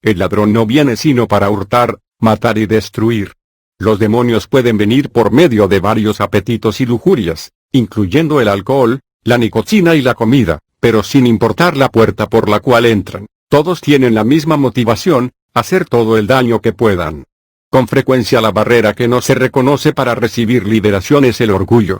El ladrón no viene sino para hurtar, matar y destruir. Los demonios pueden venir por medio de varios apetitos y lujurias, incluyendo el alcohol, la nicotina y la comida, pero sin importar la puerta por la cual entran, todos tienen la misma motivación: hacer todo el daño que puedan. Con frecuencia la barrera que no se reconoce para recibir liberación es el orgullo.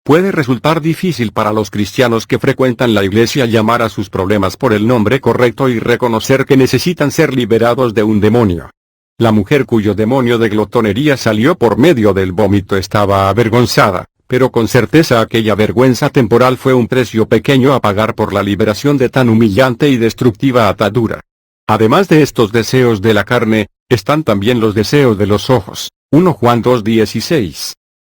Puede resultar difícil para los cristianos que frecuentan la iglesia llamar a sus problemas por el nombre correcto y reconocer que necesitan ser liberados de un demonio. La mujer cuyo demonio de glotonería salió por medio del vómito estaba avergonzada, pero con certeza aquella vergüenza temporal fue un precio pequeño a pagar por la liberación de tan humillante y destructiva atadura. Además de estos deseos de la carne, están también los deseos de los ojos. 1 Juan 2:16.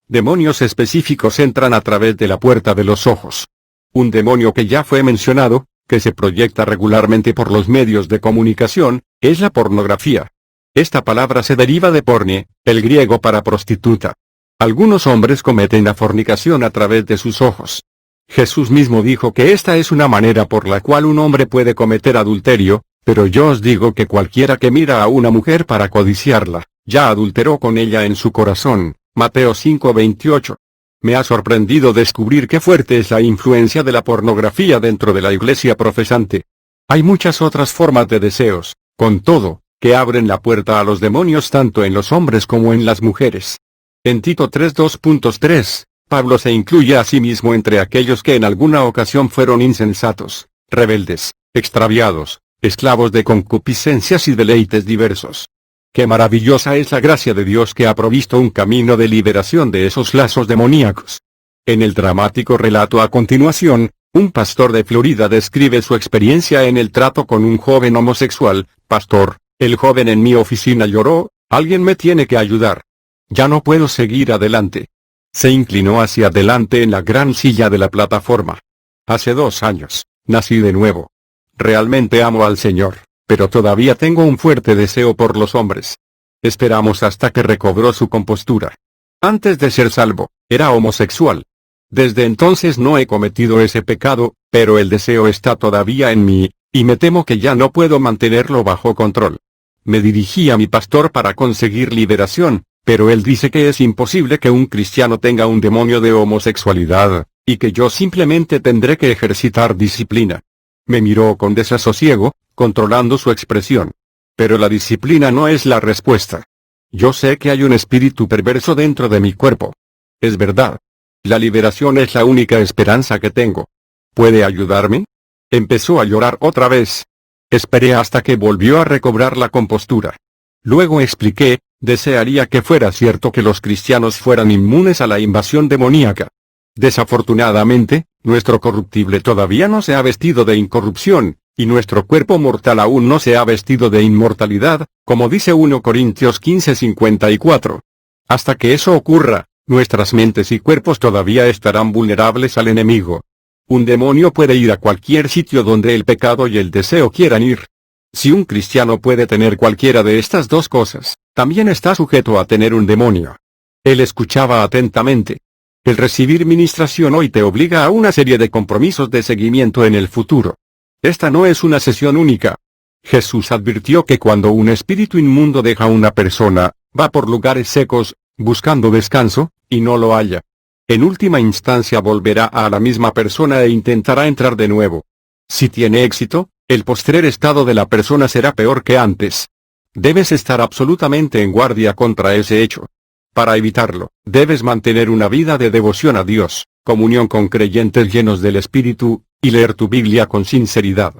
Demonios específicos entran a través de la puerta de los ojos. Un demonio que ya fue mencionado, que se proyecta regularmente por los medios de comunicación, es la pornografía. Esta palabra se deriva de porne, el griego para prostituta. Algunos hombres cometen la fornicación a través de sus ojos. Jesús mismo dijo que esta es una manera por la cual un hombre puede cometer adulterio, pero yo os digo que cualquiera que mira a una mujer para codiciarla, ya adulteró con ella en su corazón. Mateo 5:28. Me ha sorprendido descubrir qué fuerte es la influencia de la pornografía dentro de la iglesia profesante. Hay muchas otras formas de deseos, con todo, que abren la puerta a los demonios tanto en los hombres como en las mujeres. En Tito 3:2.3, Pablo se incluye a sí mismo entre aquellos que en alguna ocasión fueron insensatos, rebeldes, extraviados, esclavos de concupiscencias y deleites diversos. Qué maravillosa es la gracia de Dios que ha provisto un camino de liberación de esos lazos demoníacos. En el dramático relato a continuación, un pastor de Florida describe su experiencia en el trato con un joven homosexual. Pastor, el joven en mi oficina lloró, alguien me tiene que ayudar. Ya no puedo seguir adelante. Se inclinó hacia adelante en la gran silla de la plataforma. Hace 2 años, nací de nuevo. Realmente amo al Señor, pero todavía tengo un fuerte deseo por los hombres. Esperamos hasta que recobró su compostura. Antes de ser salvo, era homosexual. Desde entonces no he cometido ese pecado, pero el deseo está todavía en mí, y me temo que ya no puedo mantenerlo bajo control. Me dirigí a mi pastor para conseguir liberación, pero él dice que es imposible que un cristiano tenga un demonio de homosexualidad, y que yo simplemente tendré que ejercitar disciplina. Me miró con desasosiego, controlando su expresión. Pero la disciplina no es la respuesta. Yo sé que hay un espíritu perverso dentro de mi cuerpo. Es verdad. La liberación es la única esperanza que tengo. ¿Puede ayudarme? Empezó a llorar otra vez. Esperé hasta que volvió a recobrar la compostura. Luego expliqué, desearía que fuera cierto que los cristianos fueran inmunes a la invasión demoníaca. Desafortunadamente, nuestro corruptible todavía no se ha vestido de incorrupción, y nuestro cuerpo mortal aún no se ha vestido de inmortalidad, como dice 1 Corintios 15:54. Hasta que eso ocurra, nuestras mentes y cuerpos todavía estarán vulnerables al enemigo. Un demonio puede ir a cualquier sitio donde el pecado y el deseo quieran ir. Si un cristiano puede tener cualquiera de estas dos cosas, también está sujeto a tener un demonio. Él escuchaba atentamente. El recibir ministración hoy te obliga a una serie de compromisos de seguimiento en el futuro. Esta no es una sesión única. Jesús advirtió que cuando un espíritu inmundo deja a una persona, va por lugares secos, buscando descanso, y no lo halla. En última instancia volverá a la misma persona e intentará entrar de nuevo. Si tiene éxito, el postrer estado de la persona será peor que antes. Debes estar absolutamente en guardia contra ese hecho. Para evitarlo, debes mantener una vida de devoción a Dios, comunión con creyentes llenos del Espíritu, y leer tu Biblia con sinceridad.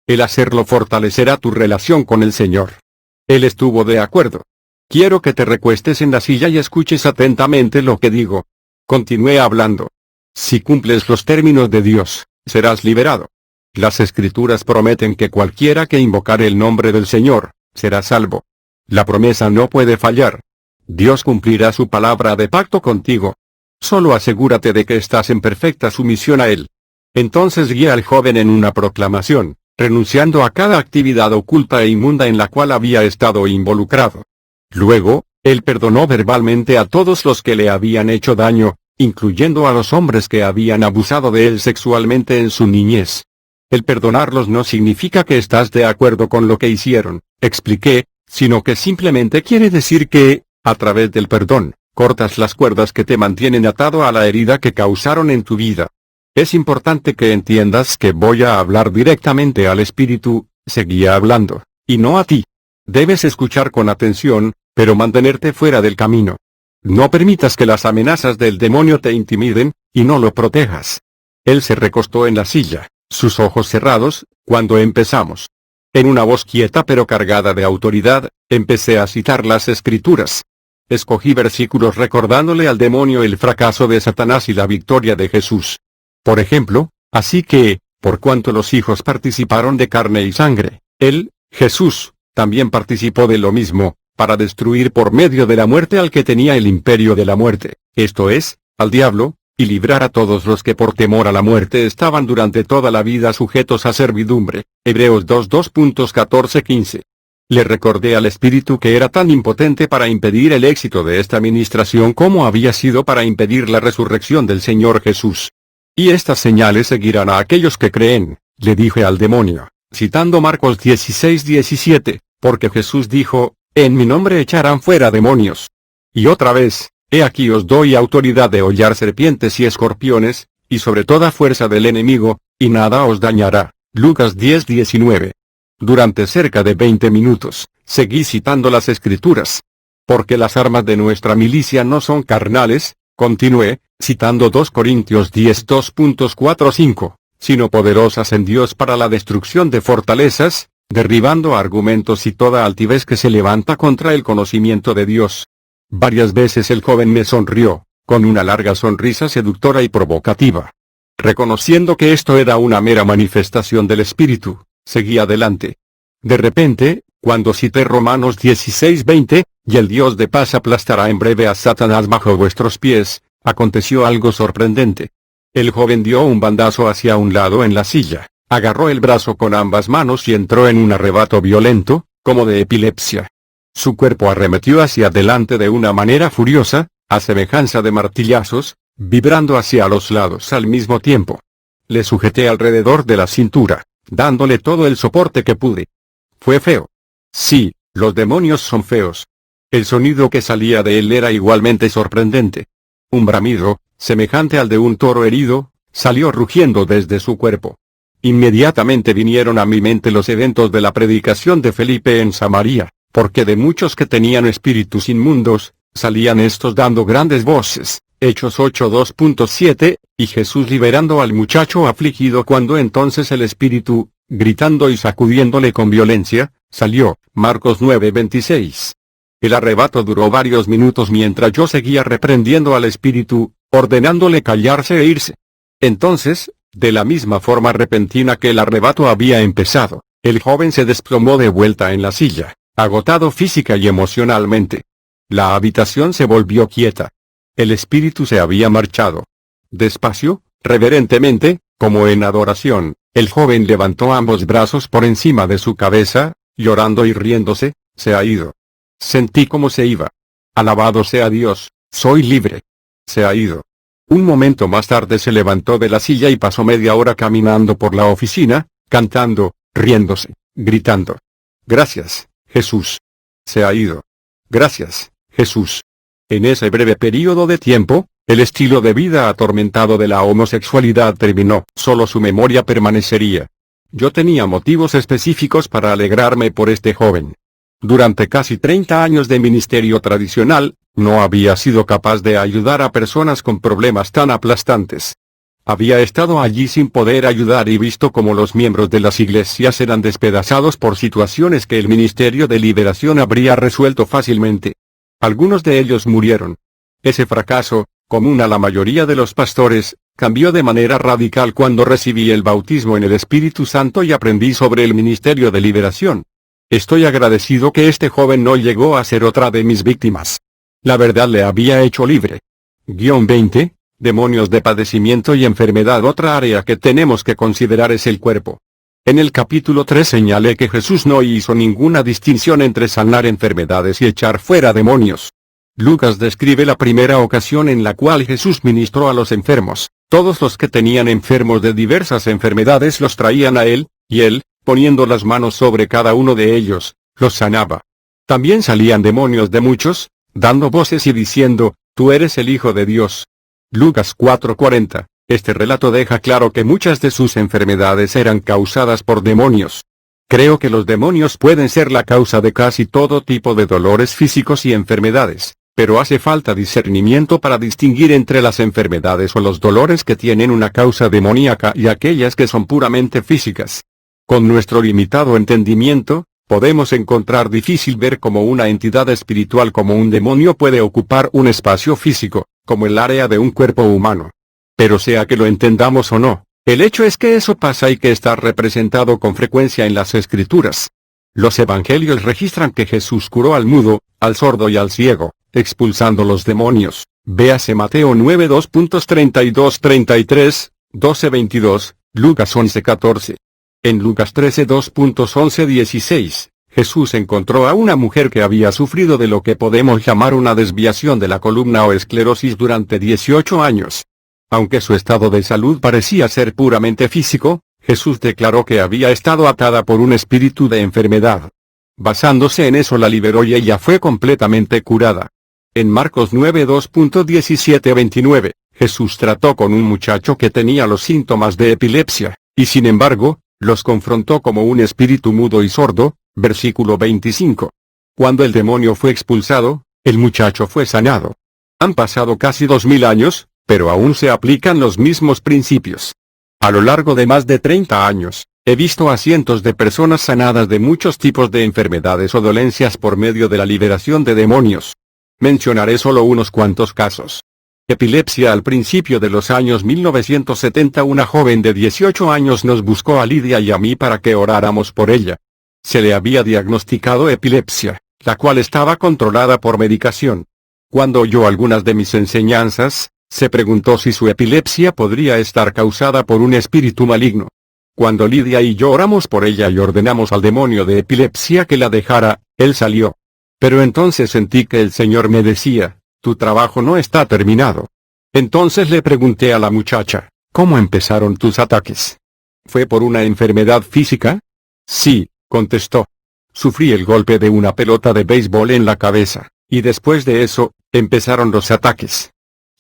El hacerlo fortalecerá tu relación con el Señor. Él estuvo de acuerdo. Quiero que te recuestes en la silla y escuches atentamente lo que digo. Continué hablando. Si cumples los términos de Dios, serás liberado. Las Escrituras prometen que cualquiera que invocare el nombre del Señor, será salvo. La promesa no puede fallar. Dios cumplirá su palabra de pacto contigo. Solo asegúrate de que estás en perfecta sumisión a Él. Entonces guía al joven en una proclamación, renunciando a cada actividad oculta e inmunda en la cual había estado involucrado. Luego, él perdonó verbalmente a todos los que le habían hecho daño, incluyendo a los hombres que habían abusado de él sexualmente en su niñez. El perdonarlos no significa que estás de acuerdo con lo que hicieron, expliqué, sino que simplemente quiere decir que, a través del perdón, cortas las cuerdas que te mantienen atado a la herida que causaron en tu vida. Es importante que entiendas que voy a hablar directamente al espíritu, seguía hablando, y no a ti. Debes escuchar con atención, pero mantenerte fuera del camino. No permitas que las amenazas del demonio te intimiden, y no lo protejas. Él se recostó en la silla, sus ojos cerrados, cuando empezamos. En una voz quieta pero cargada de autoridad, empecé a citar las escrituras. Escogí versículos recordándole al demonio el fracaso de Satanás y la victoria de Jesús. Por ejemplo, así que, por cuanto los hijos participaron de carne y sangre, él, Jesús, también participó de lo mismo, para destruir por medio de la muerte al que tenía el imperio de la muerte, esto es, al diablo, y librar a todos los que por temor a la muerte estaban durante toda la vida sujetos a servidumbre. Hebreos 2:14-15. Le recordé al espíritu que era tan impotente para impedir el éxito de esta ministración como había sido para impedir la resurrección del Señor Jesús. Y estas señales seguirán a aquellos que creen, le dije al demonio, citando Marcos 16:17, porque Jesús dijo, en mi nombre echarán fuera demonios. Y otra vez, he aquí os doy autoridad de hollar serpientes y escorpiones, y sobre toda fuerza del enemigo, y nada os dañará. Lucas 10:19. Durante cerca de 20 minutos, seguí citando las escrituras. Porque las armas de nuestra milicia no son carnales, continué, citando 2 Corintios 10:2.4-5, sino poderosas en Dios para la destrucción de fortalezas, derribando argumentos y toda altivez que se levanta contra el conocimiento de Dios. Varias veces el joven me sonrió, con una larga sonrisa seductora y provocativa. Reconociendo que esto era una mera manifestación del Espíritu, seguí adelante. De repente, cuando cité Romanos 16:20, y el Dios de paz aplastará en breve a Satanás bajo vuestros pies, aconteció algo sorprendente. El joven dio un bandazo hacia un lado en la silla, agarró el brazo con ambas manos y entró en un arrebato violento, como de epilepsia. Su cuerpo arremetió hacia adelante de una manera furiosa, a semejanza de martillazos, vibrando hacia los lados al mismo tiempo. Le sujeté alrededor de la cintura, dándole todo el soporte que pude. Fue feo. Sí, los demonios son feos. El sonido que salía de él era igualmente sorprendente. Un bramido, semejante al de un toro herido, salió rugiendo desde su cuerpo. Inmediatamente vinieron a mi mente los eventos de la predicación de Felipe en Samaria, porque de muchos que tenían espíritus inmundos, salían estos dando grandes voces, Hechos 8:2.7, y Jesús liberando al muchacho afligido cuando entonces el espíritu, gritando y sacudiéndole con violencia, salió, Marcos 9:26. El arrebato duró varios minutos mientras yo seguía reprendiendo al espíritu, ordenándole callarse e irse. Entonces, de la misma forma repentina que el arrebato había empezado, el joven se desplomó de vuelta en la silla, agotado física y emocionalmente. La habitación se volvió quieta. El espíritu se había marchado. Despacio, reverentemente, como en adoración, el joven levantó ambos brazos por encima de su cabeza, llorando y riéndose, se ha ido. Sentí cómo se iba. Alabado sea Dios, soy libre. Se ha ido. Un momento más tarde se levantó de la silla y pasó media hora caminando por la oficina, cantando, riéndose, gritando. Gracias, Jesús. Se ha ido. Gracias, Jesús. En ese breve período de tiempo, el estilo de vida atormentado de la homosexualidad terminó. Solo su memoria permanecería. Yo tenía motivos específicos para alegrarme por este joven. Durante casi 30 años de ministerio tradicional, no había sido capaz de ayudar a personas con problemas tan aplastantes. Había estado allí sin poder ayudar y visto cómo los miembros de las iglesias eran despedazados por situaciones que el ministerio de liberación habría resuelto fácilmente. Algunos de ellos murieron. Ese fracaso, común a la mayoría de los pastores, cambió de manera radical cuando recibí el bautismo en el Espíritu Santo y aprendí sobre el ministerio de liberación. Estoy agradecido que este joven no llegó a ser otra de mis víctimas. La verdad le había hecho libre. 20. Demonios de padecimiento y enfermedad. Otra área que tenemos que considerar es el cuerpo. En el capítulo 3 señalé que Jesús no hizo ninguna distinción entre sanar enfermedades y echar fuera demonios. Lucas describe la primera ocasión en la cual Jesús ministró a los enfermos. Todos los que tenían enfermos de diversas enfermedades los traían a él, y él, poniendo las manos sobre cada uno de ellos, los sanaba. También salían demonios de muchos, dando voces y diciendo, «Tú eres el Hijo de Dios». Lucas 4:40. Este relato deja claro que muchas de sus enfermedades eran causadas por demonios. Creo que los demonios pueden ser la causa de casi todo tipo de dolores físicos y enfermedades, pero hace falta discernimiento para distinguir entre las enfermedades o los dolores que tienen una causa demoníaca y aquellas que son puramente físicas. Con nuestro limitado entendimiento, podemos encontrar difícil ver cómo una entidad espiritual como un demonio puede ocupar un espacio físico, como el área de un cuerpo humano. Pero sea que lo entendamos o no, el hecho es que eso pasa y que está representado con frecuencia en las Escrituras. Los evangelios registran que Jesús curó al mudo, al sordo y al ciego, expulsando los demonios. Véase Mateo 9:2.32-33, 12:22, Lucas 11:14. En Lucas 13:2.11-16, Jesús encontró a una mujer que había sufrido de lo que podemos llamar una desviación de la columna o esclerosis durante 18 años. Aunque su estado de salud parecía ser puramente físico, Jesús declaró que había estado atada por un espíritu de enfermedad. Basándose en eso la liberó y ella fue completamente curada. En Marcos 9:2.17-29, Jesús trató con un muchacho que tenía los síntomas de epilepsia, y sin embargo, los confrontó como un espíritu mudo y sordo, versículo 25. Cuando el demonio fue expulsado, el muchacho fue sanado. Han pasado casi 2000 años, pero aún se aplican los mismos principios. A lo largo de más de 30 años, he visto a cientos de personas sanadas de muchos tipos de enfermedades o dolencias por medio de la liberación de demonios. Mencionaré solo unos cuantos casos. Epilepsia. Al principio de los años 1970 una joven de 18 años nos buscó a Lidia y a mí para que oráramos por ella. Se le había diagnosticado epilepsia, la cual estaba controlada por medicación. Cuando oyó algunas de mis enseñanzas, se preguntó si su epilepsia podría estar causada por un espíritu maligno. Cuando Lidia y yo oramos por ella y ordenamos al demonio de epilepsia que la dejara, él salió. Pero entonces sentí que el Señor me decía, «Tu trabajo no está terminado». Entonces le pregunté a la muchacha, «¿Cómo empezaron tus ataques? ¿Fue por una enfermedad física?» «Sí», contestó. «Sufrí el golpe de una pelota de béisbol en la cabeza, y después de eso, empezaron los ataques».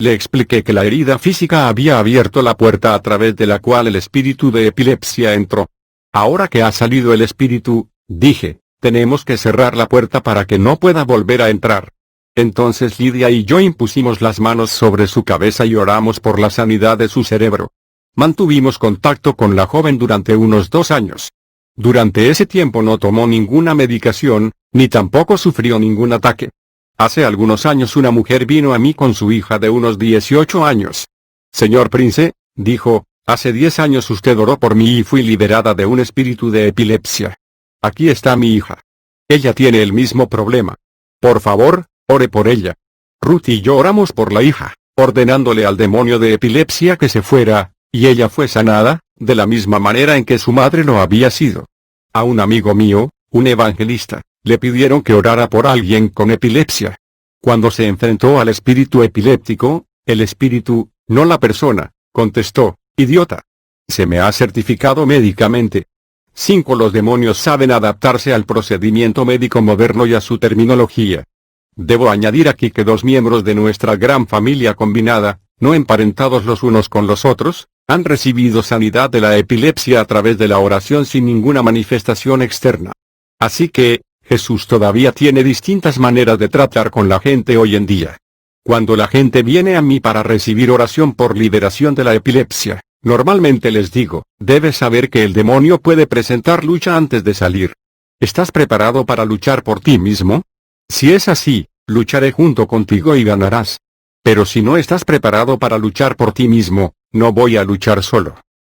Le expliqué que la herida física había abierto la puerta a través de la cual el espíritu de epilepsia entró. «Ahora que ha salido el espíritu», dije, «tenemos que cerrar la puerta para que no pueda volver a entrar». Entonces Lidia y yo impusimos las manos sobre su cabeza y oramos por la sanidad de su cerebro. Mantuvimos contacto con la joven durante unos 2 años. Durante ese tiempo no tomó ninguna medicación, ni tampoco sufrió ningún ataque. Hace algunos años una mujer vino a mí con su hija de unos 18 años. «Señor Prince», dijo, «hace 10 años usted oró por mí y fui liberada de un espíritu de epilepsia. Aquí está mi hija. Ella tiene el mismo problema. Por favor, ore por ella». Ruth y yo oramos por la hija, ordenándole al demonio de epilepsia que se fuera, y ella fue sanada, de la misma manera en que su madre lo había sido. A un amigo mío, un evangelista, le pidieron que orara por alguien con epilepsia. Cuando se enfrentó al espíritu epiléptico, el espíritu, no la persona, contestó, «Idiota. Se me ha certificado médicamente». 5. Los demonios saben adaptarse al procedimiento médico moderno y a su terminología. Debo añadir aquí que 2 miembros de nuestra gran familia combinada, no emparentados los unos con los otros, han recibido sanidad de la epilepsia a través de la oración sin ninguna manifestación externa. Así que, Jesús todavía tiene distintas maneras de tratar con la gente hoy en día. Cuando la gente viene a mí para recibir oración por liberación de la epilepsia, normalmente les digo, debes saber que el demonio puede presentar lucha antes de salir. ¿Estás preparado para luchar por ti mismo? Si es así, lucharé junto contigo y ganarás. Pero si no estás preparado para luchar por ti mismo, no voy a luchar solo.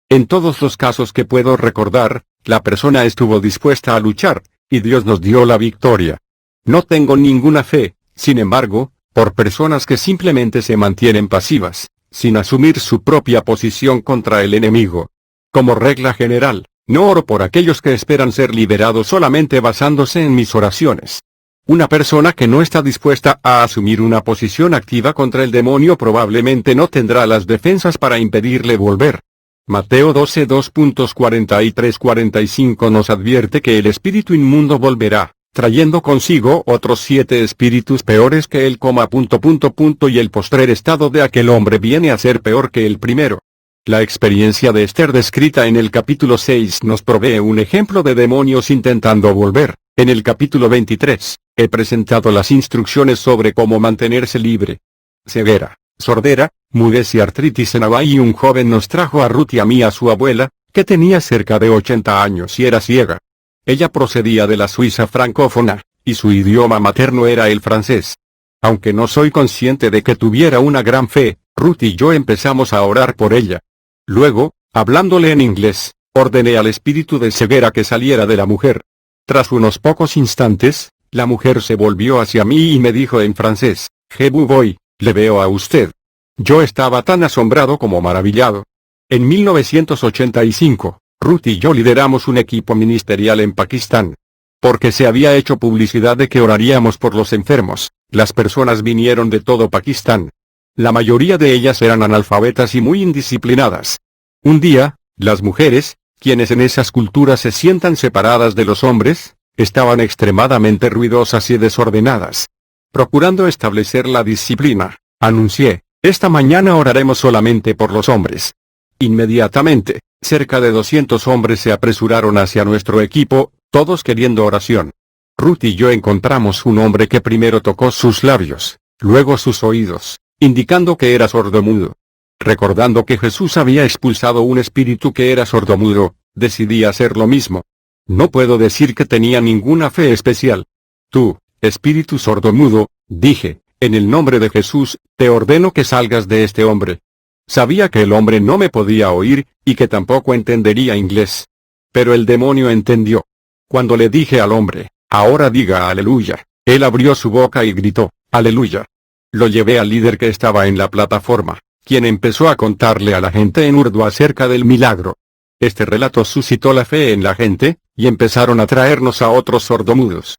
En todos los casos que puedo recordar, la persona estuvo dispuesta a luchar, y Dios nos dio la victoria. No tengo ninguna fe, sin embargo, por personas que simplemente se mantienen pasivas, sin asumir su propia posición contra el enemigo. Como regla general, no oro por aquellos que esperan ser liberados solamente basándose en mis oraciones. Una persona que no está dispuesta a asumir una posición activa contra el demonio probablemente no tendrá las defensas para impedirle volver. Mateo 12:2.43-45 nos advierte que el espíritu inmundo volverá, trayendo consigo otros 7 espíritus peores que él, y el postrer estado de aquel hombre viene a ser peor que el primero. La experiencia de Esther descrita en el capítulo 6 nos provee un ejemplo de demonios intentando volver. En el capítulo 23, he presentado las instrucciones sobre cómo mantenerse libre. Ceguera, sordera, mudez y artritis en Hawái, y un joven nos trajo a Ruth y a mí a su abuela, que tenía cerca de 80 años y era ciega. Ella procedía de la Suiza francófona, y su idioma materno era el francés. Aunque no soy consciente de que tuviera una gran fe, Ruth y yo empezamos a orar por ella. Luego, hablándole en inglés, ordené al espíritu de ceguera que saliera de la mujer. Tras unos pocos instantes, la mujer se volvió hacia mí y me dijo en francés: "Je vous vois, le veo a usted". Yo estaba tan asombrado como maravillado. En 1985, Ruth y yo lideramos un equipo ministerial en Pakistán. Porque se había hecho publicidad de que oraríamos por los enfermos, las personas vinieron de todo Pakistán. La mayoría de ellas eran analfabetas y muy indisciplinadas. Un día, las mujeres, quienes en esas culturas se sientan separadas de los hombres, estaban extremadamente ruidosas y desordenadas. Procurando establecer la disciplina, anuncié: "Esta mañana oraremos solamente por los hombres". Inmediatamente, cerca de 200 hombres se apresuraron hacia nuestro equipo, todos queriendo oración. Ruth y yo encontramos un hombre que primero tocó sus labios, luego sus oídos, indicando que era sordomudo. Recordando que Jesús había expulsado un espíritu que era sordomudo, decidí hacer lo mismo. No puedo decir que tenía ninguna fe especial. Tú, espíritu sordomudo, dije, en el nombre de Jesús, te ordeno que salgas de este hombre. Sabía que el hombre no me podía oír, y que tampoco entendería inglés. Pero el demonio entendió. Cuando le dije al hombre: "Ahora diga aleluya", él abrió su boca y gritó: "Aleluya". Lo llevé al líder que estaba en la plataforma, quien empezó a contarle a la gente en urdu acerca del milagro. Este relato suscitó la fe en la gente, y empezaron a traernos a otros sordomudos.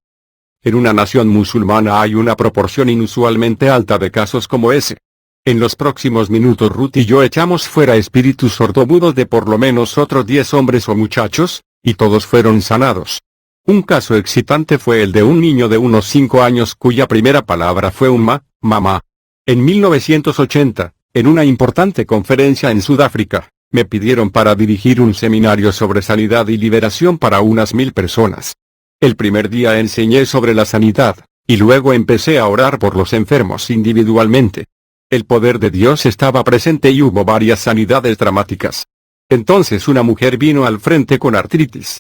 En una nación musulmana hay una proporción inusualmente alta de casos como ese. En los próximos minutos Ruth y yo echamos fuera espíritus sordomudos de por lo menos otros 10 hombres o muchachos, y todos fueron sanados. Un caso excitante fue el de un niño de unos 5 años cuya primera palabra fue un mamá. En 1980, en una importante conferencia en Sudáfrica, me pidieron para dirigir un seminario sobre sanidad y liberación para unas 1000 personas. El primer día enseñé sobre la sanidad, y luego empecé a orar por los enfermos individualmente. El poder de Dios estaba presente y hubo varias sanidades dramáticas. Entonces una mujer vino al frente con artritis.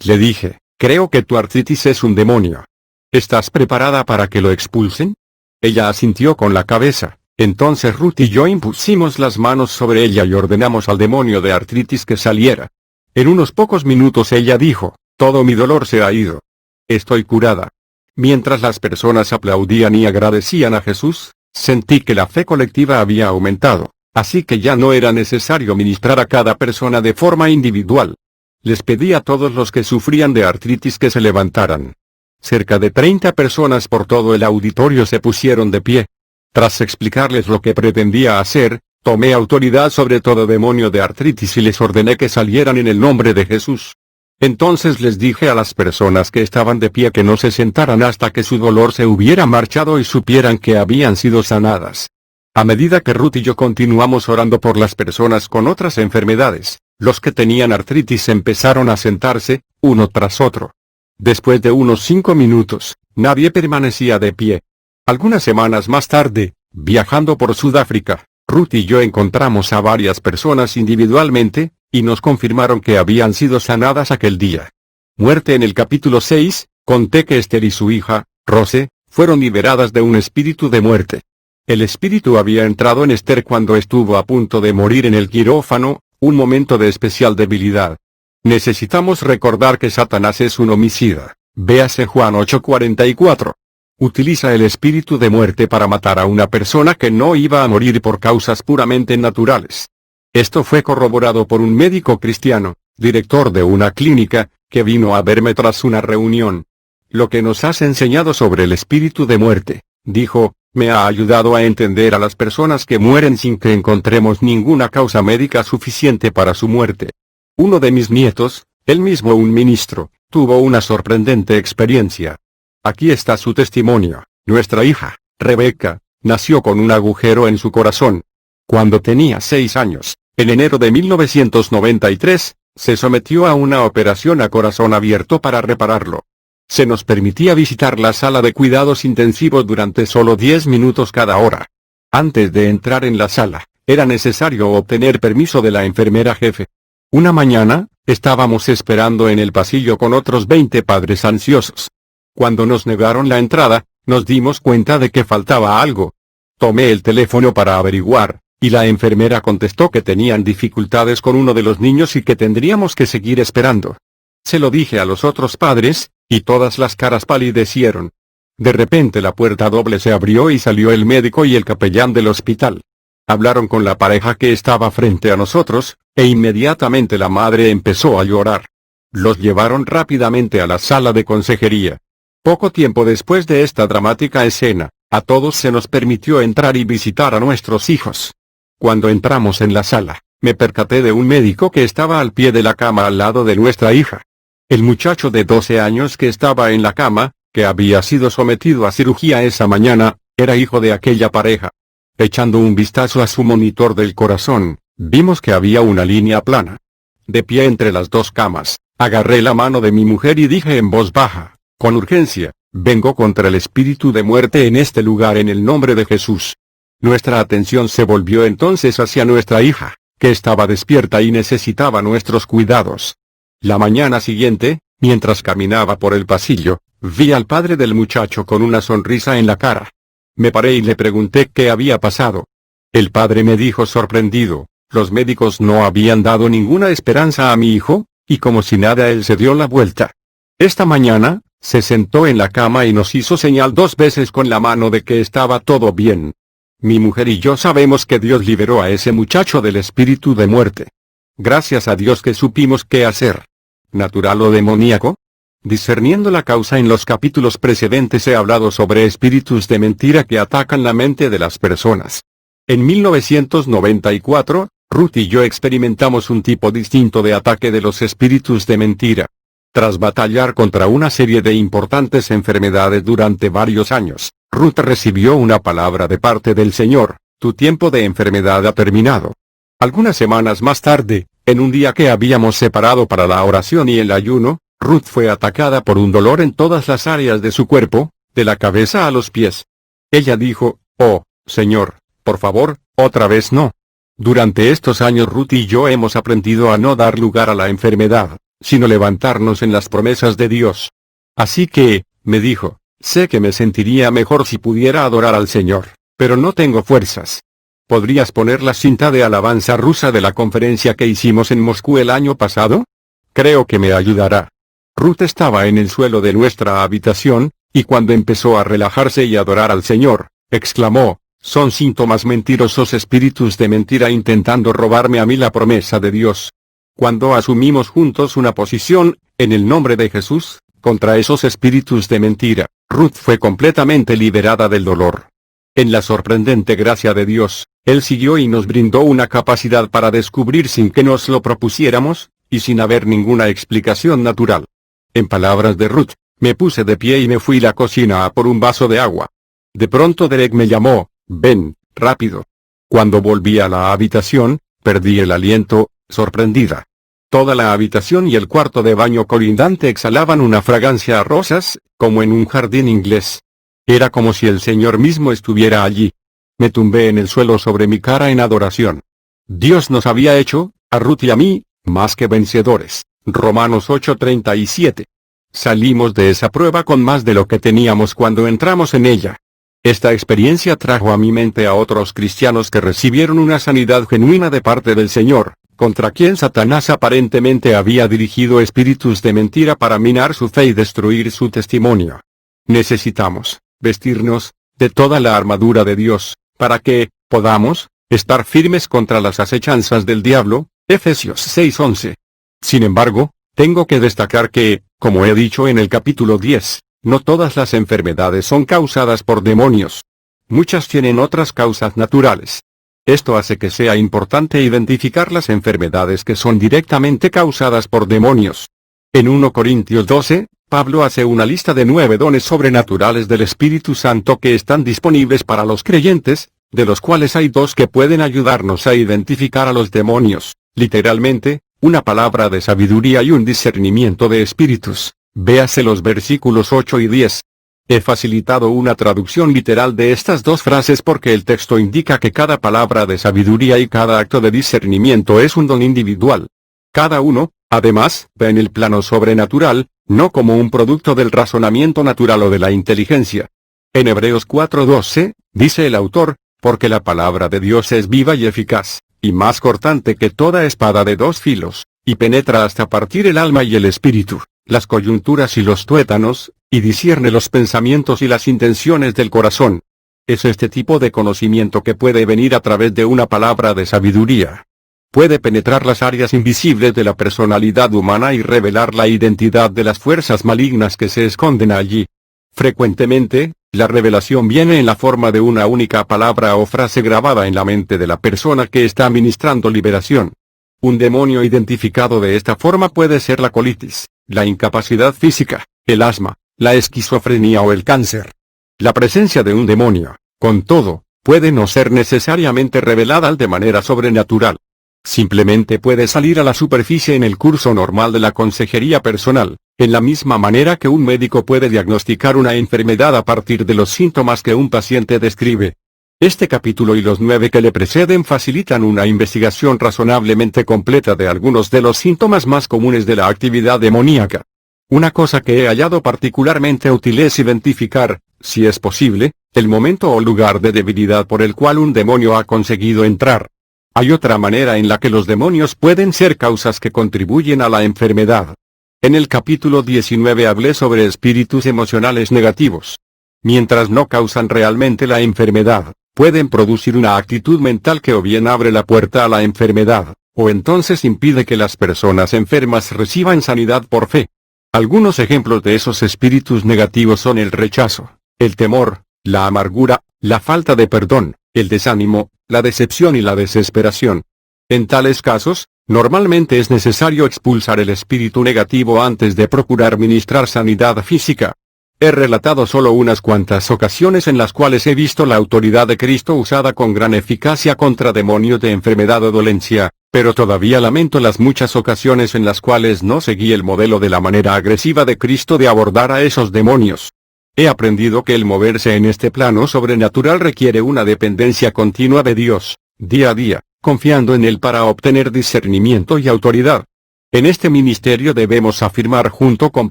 Le dije: "Creo que tu artritis es un demonio. ¿Estás preparada para que lo expulsen?". Ella asintió con la cabeza. Entonces Ruth y yo impusimos las manos sobre ella y ordenamos al demonio de artritis que saliera. En unos pocos minutos ella dijo: "Todo mi dolor se ha ido. Estoy curada". Mientras las personas aplaudían y agradecían a Jesús, sentí que la fe colectiva había aumentado, así que ya no era necesario ministrar a cada persona de forma individual. Les pedí a todos los que sufrían de artritis que se levantaran. Cerca de 30 personas por todo el auditorio se pusieron de pie. Tras explicarles lo que pretendía hacer, tomé autoridad sobre todo demonio de artritis y les ordené que salieran en el nombre de Jesús. Entonces les dije a las personas que estaban de pie que no se sentaran hasta que su dolor se hubiera marchado y supieran que habían sido sanadas. A medida que Ruth y yo continuamos orando por las personas con otras enfermedades, los que tenían artritis empezaron a sentarse, uno tras otro. Después de unos 5 minutos, nadie permanecía de pie. Algunas semanas más tarde, viajando por Sudáfrica, Ruth y yo encontramos a varias personas individualmente, y nos confirmaron que habían sido sanadas aquel día. Muerte. En el capítulo 6, conté que Esther y su hija, Rose, fueron liberadas de un espíritu de muerte. El espíritu había entrado en Esther cuando estuvo a punto de morir en el quirófano, un momento de especial debilidad. Necesitamos recordar que Satanás es un homicida. Véase Juan 8:44. Utiliza el espíritu de muerte para matar a una persona que no iba a morir por causas puramente naturales. Esto fue corroborado por un médico cristiano, director de una clínica, que vino a verme tras una reunión. Lo que nos has enseñado sobre el espíritu de muerte, dijo, me ha ayudado a entender a las personas que mueren sin que encontremos ninguna causa médica suficiente para su muerte. Uno de mis nietos, él mismo un ministro, tuvo una sorprendente experiencia. Aquí está su testimonio. Nuestra hija, Rebeca, nació con un agujero en su corazón. Cuando tenía 6 años, en enero de 1993, se sometió a una operación a corazón abierto para repararlo. Se nos permitía visitar la sala de cuidados intensivos durante solo 10 minutos cada hora. Antes de entrar en la sala, era necesario obtener permiso de la enfermera jefe. Una mañana, estábamos esperando en el pasillo con otros 20 padres ansiosos. Cuando nos negaron la entrada, nos dimos cuenta de que faltaba algo. Tomé el teléfono para averiguar, y la enfermera contestó que tenían dificultades con uno de los niños y que tendríamos que seguir esperando. Se lo dije a los otros padres, y todas las caras palidecieron. De repente la puerta doble se abrió y salió el médico y el capellán del hospital. Hablaron con la pareja que estaba frente a nosotros, e inmediatamente la madre empezó a llorar. Los llevaron rápidamente a la sala de consejería. Poco tiempo después de esta dramática escena, a todos se nos permitió entrar y visitar a nuestros hijos. Cuando entramos en la sala, me percaté de un médico que estaba al pie de la cama al lado de nuestra hija. El muchacho de 12 años que estaba en la cama, que había sido sometido a cirugía esa mañana, era hijo de aquella pareja. Echando un vistazo a su monitor del corazón, vimos que había una línea plana. De pie entre las dos camas, agarré la mano de mi mujer y dije en voz baja, con urgencia, vengo contra el espíritu de muerte en este lugar en el nombre de Jesús. Nuestra atención se volvió entonces hacia nuestra hija, que estaba despierta y necesitaba nuestros cuidados. La mañana siguiente, mientras caminaba por el pasillo, vi al padre del muchacho con una sonrisa en la cara. Me paré y le pregunté qué había pasado. El padre me dijo sorprendido, los médicos no habían dado ninguna esperanza a mi hijo, y como si nada él se dio la vuelta. Esta mañana, se sentó en la cama y nos hizo señal 2 veces con la mano de que estaba todo bien. Mi mujer y yo sabemos que Dios liberó a ese muchacho del espíritu de muerte. Gracias a Dios que supimos qué hacer. ¿Natural o demoníaco? Discerniendo la causa. En los capítulos precedentes he hablado sobre espíritus de mentira que atacan la mente de las personas. En 1994, Ruth y yo experimentamos un tipo distinto de ataque de los espíritus de mentira. Tras batallar contra una serie de importantes enfermedades durante varios años, Ruth recibió una palabra de parte del Señor: tu tiempo de enfermedad ha terminado. Algunas semanas más tarde, en un día que habíamos separado para la oración y el ayuno, Ruth fue atacada por un dolor en todas las áreas de su cuerpo, de la cabeza a los pies. Ella dijo, oh, Señor, por favor, otra vez no. Durante estos años Ruth y yo hemos aprendido a no dar lugar a la enfermedad, sino levantarnos en las promesas de Dios. Así que, me dijo, sé que me sentiría mejor si pudiera adorar al Señor, pero no tengo fuerzas. ¿Podrías poner la cinta de alabanza rusa de la conferencia que hicimos en Moscú el año pasado? Creo que me ayudará. Ruth estaba en el suelo de nuestra habitación, y cuando empezó a relajarse y adorar al Señor, exclamó, son síntomas mentirosos, espíritus de mentira intentando robarme a mí la promesa de Dios. Cuando asumimos juntos una posición, en el nombre de Jesús, contra esos espíritus de mentira, Ruth fue completamente liberada del dolor. En la sorprendente gracia de Dios, Él siguió y nos brindó una capacidad para descubrir sin que nos lo propusiéramos, y sin haber ninguna explicación natural. En palabras de Ruth, me puse de pie y me fui a la cocina a por un vaso de agua. De pronto Derek me llamó, ven, rápido. Cuando volví a la habitación, perdí el aliento, sorprendida. Toda la habitación y el cuarto de baño colindante exhalaban una fragancia a rosas, como en un jardín inglés. Era como si el Señor mismo estuviera allí. Me tumbé en el suelo sobre mi cara en adoración. Dios nos había hecho, a Ruth y a mí, más que vencedores. Romanos 8:37. Salimos de esa prueba con más de lo que teníamos cuando entramos en ella. Esta experiencia trajo a mi mente a otros cristianos que recibieron una sanidad genuina de parte del Señor, contra quien Satanás aparentemente había dirigido espíritus de mentira para minar su fe y destruir su testimonio. Necesitamos vestirnos de toda la armadura de Dios, para que podamos estar firmes contra las acechanzas del diablo. Efesios 6:11. Sin embargo, tengo que destacar que, como he dicho en el capítulo 10, no todas las enfermedades son causadas por demonios. Muchas tienen otras causas naturales. Esto hace que sea importante identificar las enfermedades que son directamente causadas por demonios. En 1 Corintios 12, Pablo hace una lista de 9 dones sobrenaturales del Espíritu Santo que están disponibles para los creyentes, de los cuales hay 2 que pueden ayudarnos a identificar a los demonios, literalmente, una palabra de sabiduría y un discernimiento de espíritus. Véase los versículos 8 y 10. He facilitado una traducción literal de estas 2 frases porque el texto indica que cada palabra de sabiduría y cada acto de discernimiento es un don individual. Cada uno, además, ve en el plano sobrenatural, no como un producto del razonamiento natural o de la inteligencia. En Hebreos 4:12, dice el autor, porque la palabra de Dios es viva y eficaz, y más cortante que toda espada de 2 filos, y penetra hasta partir el alma y el espíritu, las coyunturas y los tuétanos, y discierne los pensamientos y las intenciones del corazón. Es este tipo de conocimiento que puede venir a través de una palabra de sabiduría. Puede penetrar las áreas invisibles de la personalidad humana y revelar la identidad de las fuerzas malignas que se esconden allí. Frecuentemente, la revelación viene en la forma de una única palabra o frase grabada en la mente de la persona que está administrando liberación. Un demonio identificado de esta forma puede ser la colitis, la incapacidad física, el asma, la esquizofrenia o el cáncer. La presencia de un demonio, con todo, puede no ser necesariamente revelada de manera sobrenatural. Simplemente puede salir a la superficie en el curso normal de la consejería personal, en la misma manera que un médico puede diagnosticar una enfermedad a partir de los síntomas que un paciente describe. Este capítulo y los 9 que le preceden facilitan una investigación razonablemente completa de algunos de los síntomas más comunes de la actividad demoníaca. Una cosa que he hallado particularmente útil es identificar, si es posible, el momento o lugar de debilidad por el cual un demonio ha conseguido entrar. Hay otra manera en la que los demonios pueden ser causas que contribuyen a la enfermedad. En el capítulo 19 hablé sobre espíritus emocionales negativos. Mientras no causan realmente la enfermedad, pueden producir una actitud mental que o bien abre la puerta a la enfermedad, o entonces impide que las personas enfermas reciban sanidad por fe. Algunos ejemplos de esos espíritus negativos son el rechazo, el temor, la amargura, la falta de perdón, el desánimo, la decepción y la desesperación. En tales casos, normalmente es necesario expulsar el espíritu negativo antes de procurar ministrar sanidad física. He relatado solo unas cuantas ocasiones en las cuales he visto la autoridad de Cristo usada con gran eficacia contra demonios de enfermedad o dolencia, pero todavía lamento las muchas ocasiones en las cuales no seguí el modelo de la manera agresiva de Cristo de abordar a esos demonios. He aprendido que el moverse en este plano sobrenatural requiere una dependencia continua de Dios, día a día, confiando en Él para obtener discernimiento y autoridad. En este ministerio debemos afirmar junto con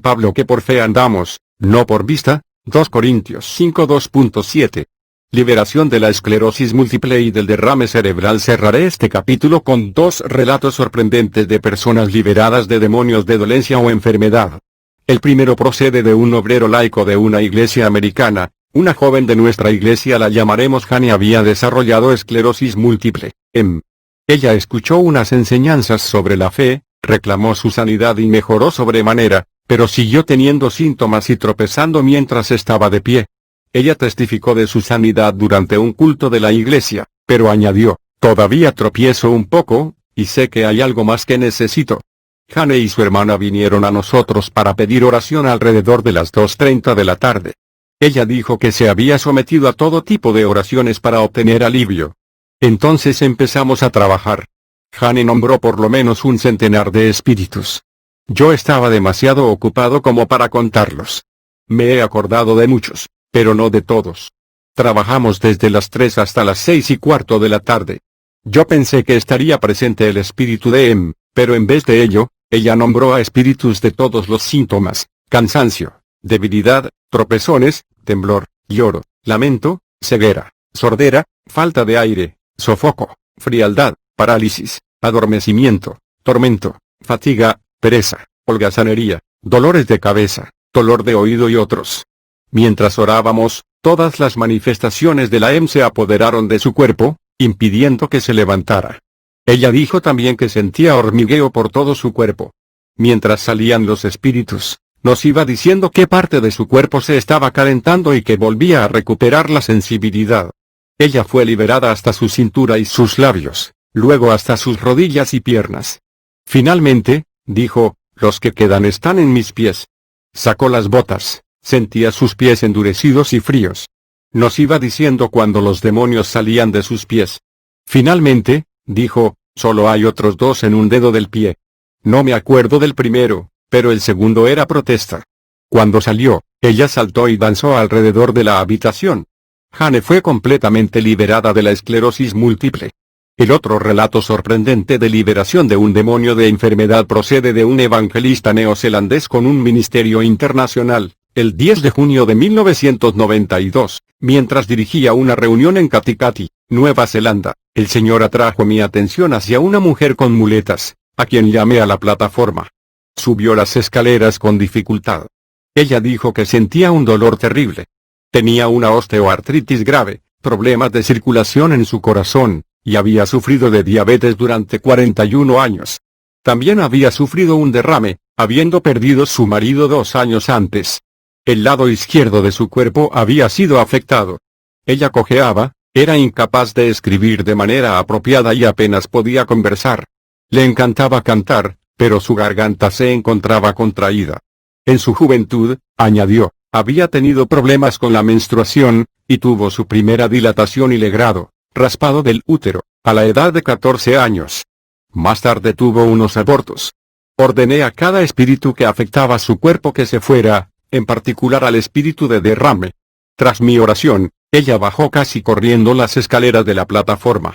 Pablo que por fe andamos, no por vista. 2 Corintios 5:2.7. Liberación de la esclerosis múltiple y del derrame cerebral. Cerraré este capítulo con 2 relatos sorprendentes de personas liberadas de demonios de dolencia o enfermedad. El primero procede de un obrero laico de una iglesia americana. Una joven de nuestra iglesia, la llamaremos Jane, había desarrollado esclerosis múltiple. Ella escuchó unas enseñanzas sobre la fe, reclamó su sanidad y mejoró sobremanera, pero siguió teniendo síntomas y tropezando mientras estaba de pie. Ella testificó de su sanidad durante un culto de la iglesia, pero añadió, todavía tropiezo un poco, y sé que hay algo más que necesito. Jane y su hermana vinieron a nosotros para pedir oración alrededor de las 2:30 de la tarde. Ella dijo que se había sometido a todo tipo de oraciones para obtener alivio. Entonces empezamos a trabajar. Jane nombró por lo menos un centenar de espíritus. Yo estaba demasiado ocupado como para contarlos. Me he acordado de muchos, pero no de todos. Trabajamos desde las 3 hasta las 6:15 de la tarde. Yo pensé que estaría presente el espíritu de pero en vez de ello, ella nombró a espíritus de todos los síntomas: cansancio, debilidad, tropezones, temblor, lloro, lamento, ceguera, sordera, falta de aire, sofoco, frialdad, parálisis, adormecimiento, tormento, fatiga, pereza, holgazanería, dolores de cabeza, dolor de oído y otros. Mientras orábamos, todas las manifestaciones de la se apoderaron de su cuerpo, impidiendo que se levantara. Ella dijo también que sentía hormigueo por todo su cuerpo. Mientras salían los espíritus, nos iba diciendo qué parte de su cuerpo se estaba calentando y que volvía a recuperar la sensibilidad. Ella fue liberada hasta su cintura y sus labios, luego hasta sus rodillas y piernas. Finalmente, dijo, los que quedan están en mis pies. Sacó las botas, sentía sus pies endurecidos y fríos. Nos iba diciendo cuando los demonios salían de sus pies. Finalmente, dijo, solo hay otros 2 en un dedo del pie. No me acuerdo del primero, pero el segundo era protesta. Cuando salió, ella saltó y danzó alrededor de la habitación. Jane fue completamente liberada de la esclerosis múltiple. El otro relato sorprendente de liberación de un demonio de enfermedad procede de un evangelista neozelandés con un ministerio internacional. El 10 de junio de 1992, mientras dirigía una reunión en Katikati, Nueva Zelanda, el Señor atrajo mi atención hacia una mujer con muletas, a quien llamé a la plataforma. Subió las escaleras con dificultad. Ella dijo que sentía un dolor terrible. Tenía una osteoartritis grave, problemas de circulación en su corazón, y había sufrido de diabetes durante 41 años. También había sufrido un derrame, habiendo perdido su marido 2 años antes. El lado izquierdo de su cuerpo había sido afectado. Ella cojeaba, era incapaz de escribir de manera apropiada y apenas podía conversar. Le encantaba cantar, pero su garganta se encontraba contraída. En su juventud, añadió, había tenido problemas con la menstruación, y tuvo su primera dilatación y legrado, raspado del útero, a la edad de 14 años. Más tarde tuvo unos abortos. Ordené a cada espíritu que afectaba su cuerpo que se fuera, en particular al espíritu de derrame. Tras mi oración, ella bajó casi corriendo las escaleras de la plataforma.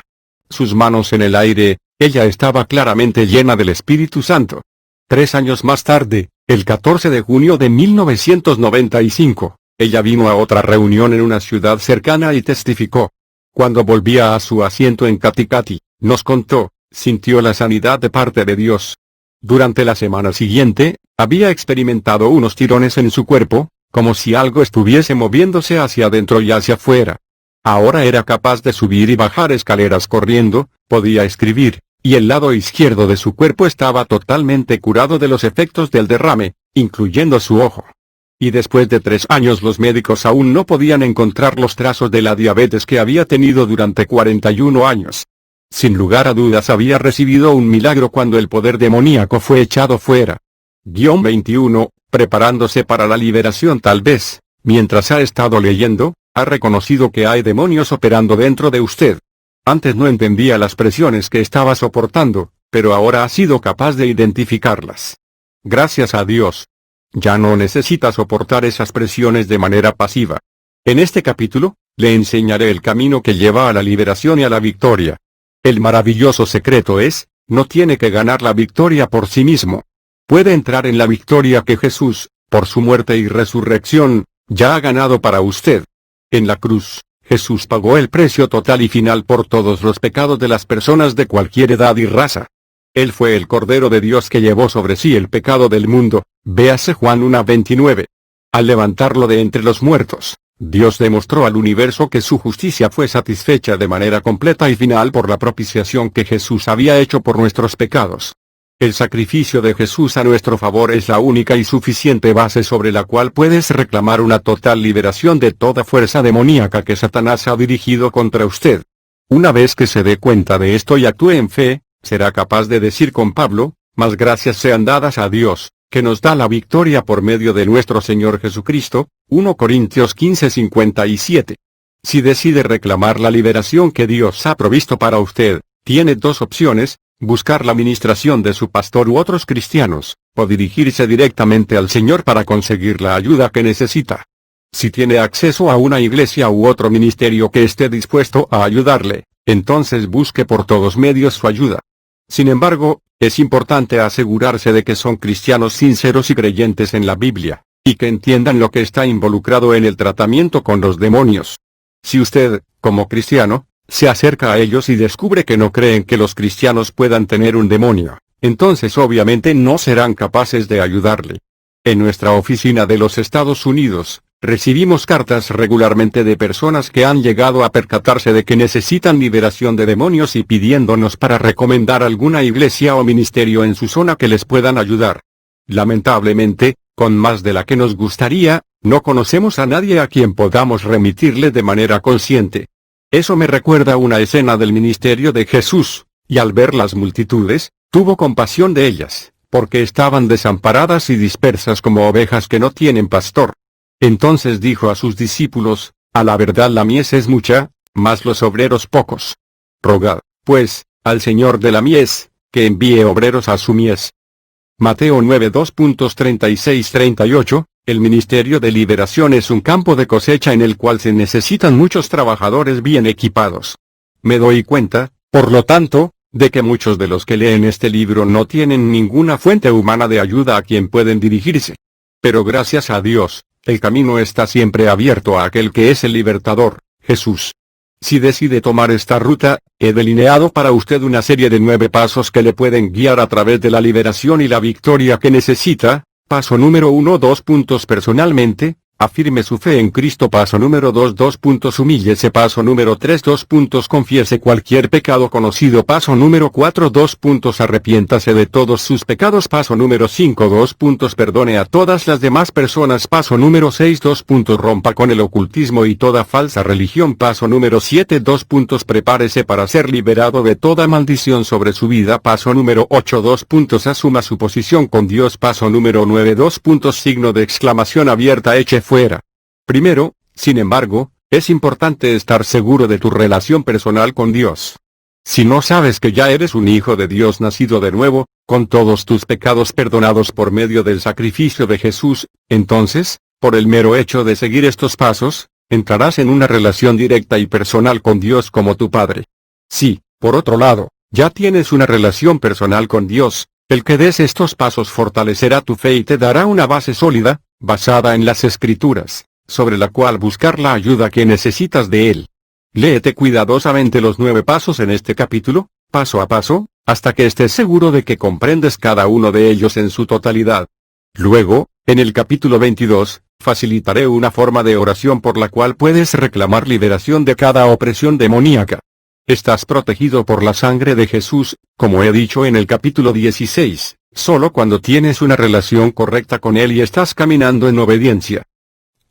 Sus manos en el aire, ella estaba claramente llena del Espíritu Santo. 3 años más tarde, el 14 de junio de 1995, ella vino a otra reunión en una ciudad cercana y testificó. Cuando volvía a su asiento en Katikati, nos contó, sintió la sanidad de parte de Dios. Durante la semana siguiente, había experimentado unos tirones en su cuerpo, como si algo estuviese moviéndose hacia adentro y hacia afuera. Ahora era capaz de subir y bajar escaleras corriendo, podía escribir, y el lado izquierdo de su cuerpo estaba totalmente curado de los efectos del derrame, incluyendo su ojo. Y después de 3 años los médicos aún no podían encontrar los trazos de la diabetes que había tenido durante 41 años. Sin lugar a dudas había recibido un milagro cuando el poder demoníaco fue echado fuera. 21. Preparándose para la liberación. Tal vez, mientras ha estado leyendo, ha reconocido que hay demonios operando dentro de usted. Antes no entendía las presiones que estaba soportando, pero ahora ha sido capaz de identificarlas. Gracias a Dios. Ya no necesita soportar esas presiones de manera pasiva. En este capítulo, le enseñaré el camino que lleva a la liberación y a la victoria. El maravilloso secreto es, no tiene que ganar la victoria por sí mismo. Puede entrar en la victoria que Jesús, por su muerte y resurrección, ya ha ganado para usted. En la cruz, Jesús pagó el precio total y final por todos los pecados de las personas de cualquier edad y raza. Él fue el Cordero de Dios que llevó sobre sí el pecado del mundo, véase Juan 1:29. Al levantarlo de entre los muertos, Dios demostró al universo que su justicia fue satisfecha de manera completa y final por la propiciación que Jesús había hecho por nuestros pecados. El sacrificio de Jesús a nuestro favor es la única y suficiente base sobre la cual puedes reclamar una total liberación de toda fuerza demoníaca que Satanás ha dirigido contra usted. Una vez que se dé cuenta de esto y actúe en fe, será capaz de decir con Pablo, más gracias sean dadas a Dios, que nos da la victoria por medio de nuestro Señor Jesucristo. 1 Corintios 15:57. Si decide reclamar la liberación que Dios ha provisto para usted, tiene 2 opciones: buscar la ministración de su pastor u otros cristianos, o dirigirse directamente al Señor para conseguir la ayuda que necesita. Si tiene acceso a una iglesia u otro ministerio que esté dispuesto a ayudarle, entonces busque por todos medios su ayuda. Sin embargo, es importante asegurarse de que son cristianos sinceros y creyentes en la Biblia, y que entiendan lo que está involucrado en el tratamiento con los demonios. Si usted, como cristiano, se acerca a ellos y descubre que no creen que los cristianos puedan tener un demonio, entonces obviamente no serán capaces de ayudarle. En nuestra oficina de los Estados Unidos, recibimos cartas regularmente de personas que han llegado a percatarse de que necesitan liberación de demonios y pidiéndonos para recomendar alguna iglesia o ministerio en su zona que les puedan ayudar. Lamentablemente, con más de la que nos gustaría, no conocemos a nadie a quien podamos remitirle de manera consciente. Eso me recuerda una escena del ministerio de Jesús, y al ver las multitudes, tuvo compasión de ellas, porque estaban desamparadas y dispersas como ovejas que no tienen pastor. Entonces dijo a sus discípulos, a la verdad la mies es mucha, mas los obreros pocos. Rogad, pues, al Señor de la mies, que envíe obreros a su mies. Mateo 9:2.36-38, el ministerio de liberación es un campo de cosecha en el cual se necesitan muchos trabajadores bien equipados. Me doy cuenta, por lo tanto, de que muchos de los que leen este libro no tienen ninguna fuente humana de ayuda a quien pueden dirigirse. Pero gracias a Dios, el camino está siempre abierto a aquel que es el libertador, Jesús. Si decide tomar esta ruta, he delineado para usted una serie de 9 pasos que le pueden guiar a través de la liberación y la victoria que necesita. Paso número 1. 2 puntos. Personalmente, afirme su fe en Cristo. Paso número 2. 2 puntos. Humíllese. Paso número 3. 2 puntos. Confiese cualquier pecado conocido. Paso número 4. 2 puntos. Arrepiéntase de todos sus pecados. Paso número 5. 2 puntos. Perdone a todas las demás personas. Paso número 6. 2 puntos. Rompa con el ocultismo y toda falsa religión. Paso número 7. 2 puntos. Prepárese para ser liberado de toda maldición sobre su vida. Paso número 8. 2 puntos. Asuma su posición con Dios. Paso número 9. 2 puntos. Signo de exclamación abierta. Eche fuera. Primero, sin embargo, es importante estar seguro de tu relación personal con Dios. Si no sabes que ya eres un hijo de Dios nacido de nuevo, con todos tus pecados perdonados por medio del sacrificio de Jesús, entonces, por el mero hecho de seguir estos pasos, entrarás en una relación directa y personal con Dios como tu Padre. Si, por otro lado, ya tienes una relación personal con Dios, el que des estos pasos fortalecerá tu fe y te dará una base sólida, basada en las Escrituras, sobre la cual buscar la ayuda que necesitas de Él. Léete cuidadosamente los 9 pasos en este capítulo, paso a paso, hasta que estés seguro de que comprendes cada uno de ellos en su totalidad. Luego, en el capítulo 22, facilitaré una forma de oración por la cual puedes reclamar liberación de cada opresión demoníaca. Estás protegido por la sangre de Jesús, como he dicho en el capítulo 16, solo cuando tienes una relación correcta con Él y estás caminando en obediencia.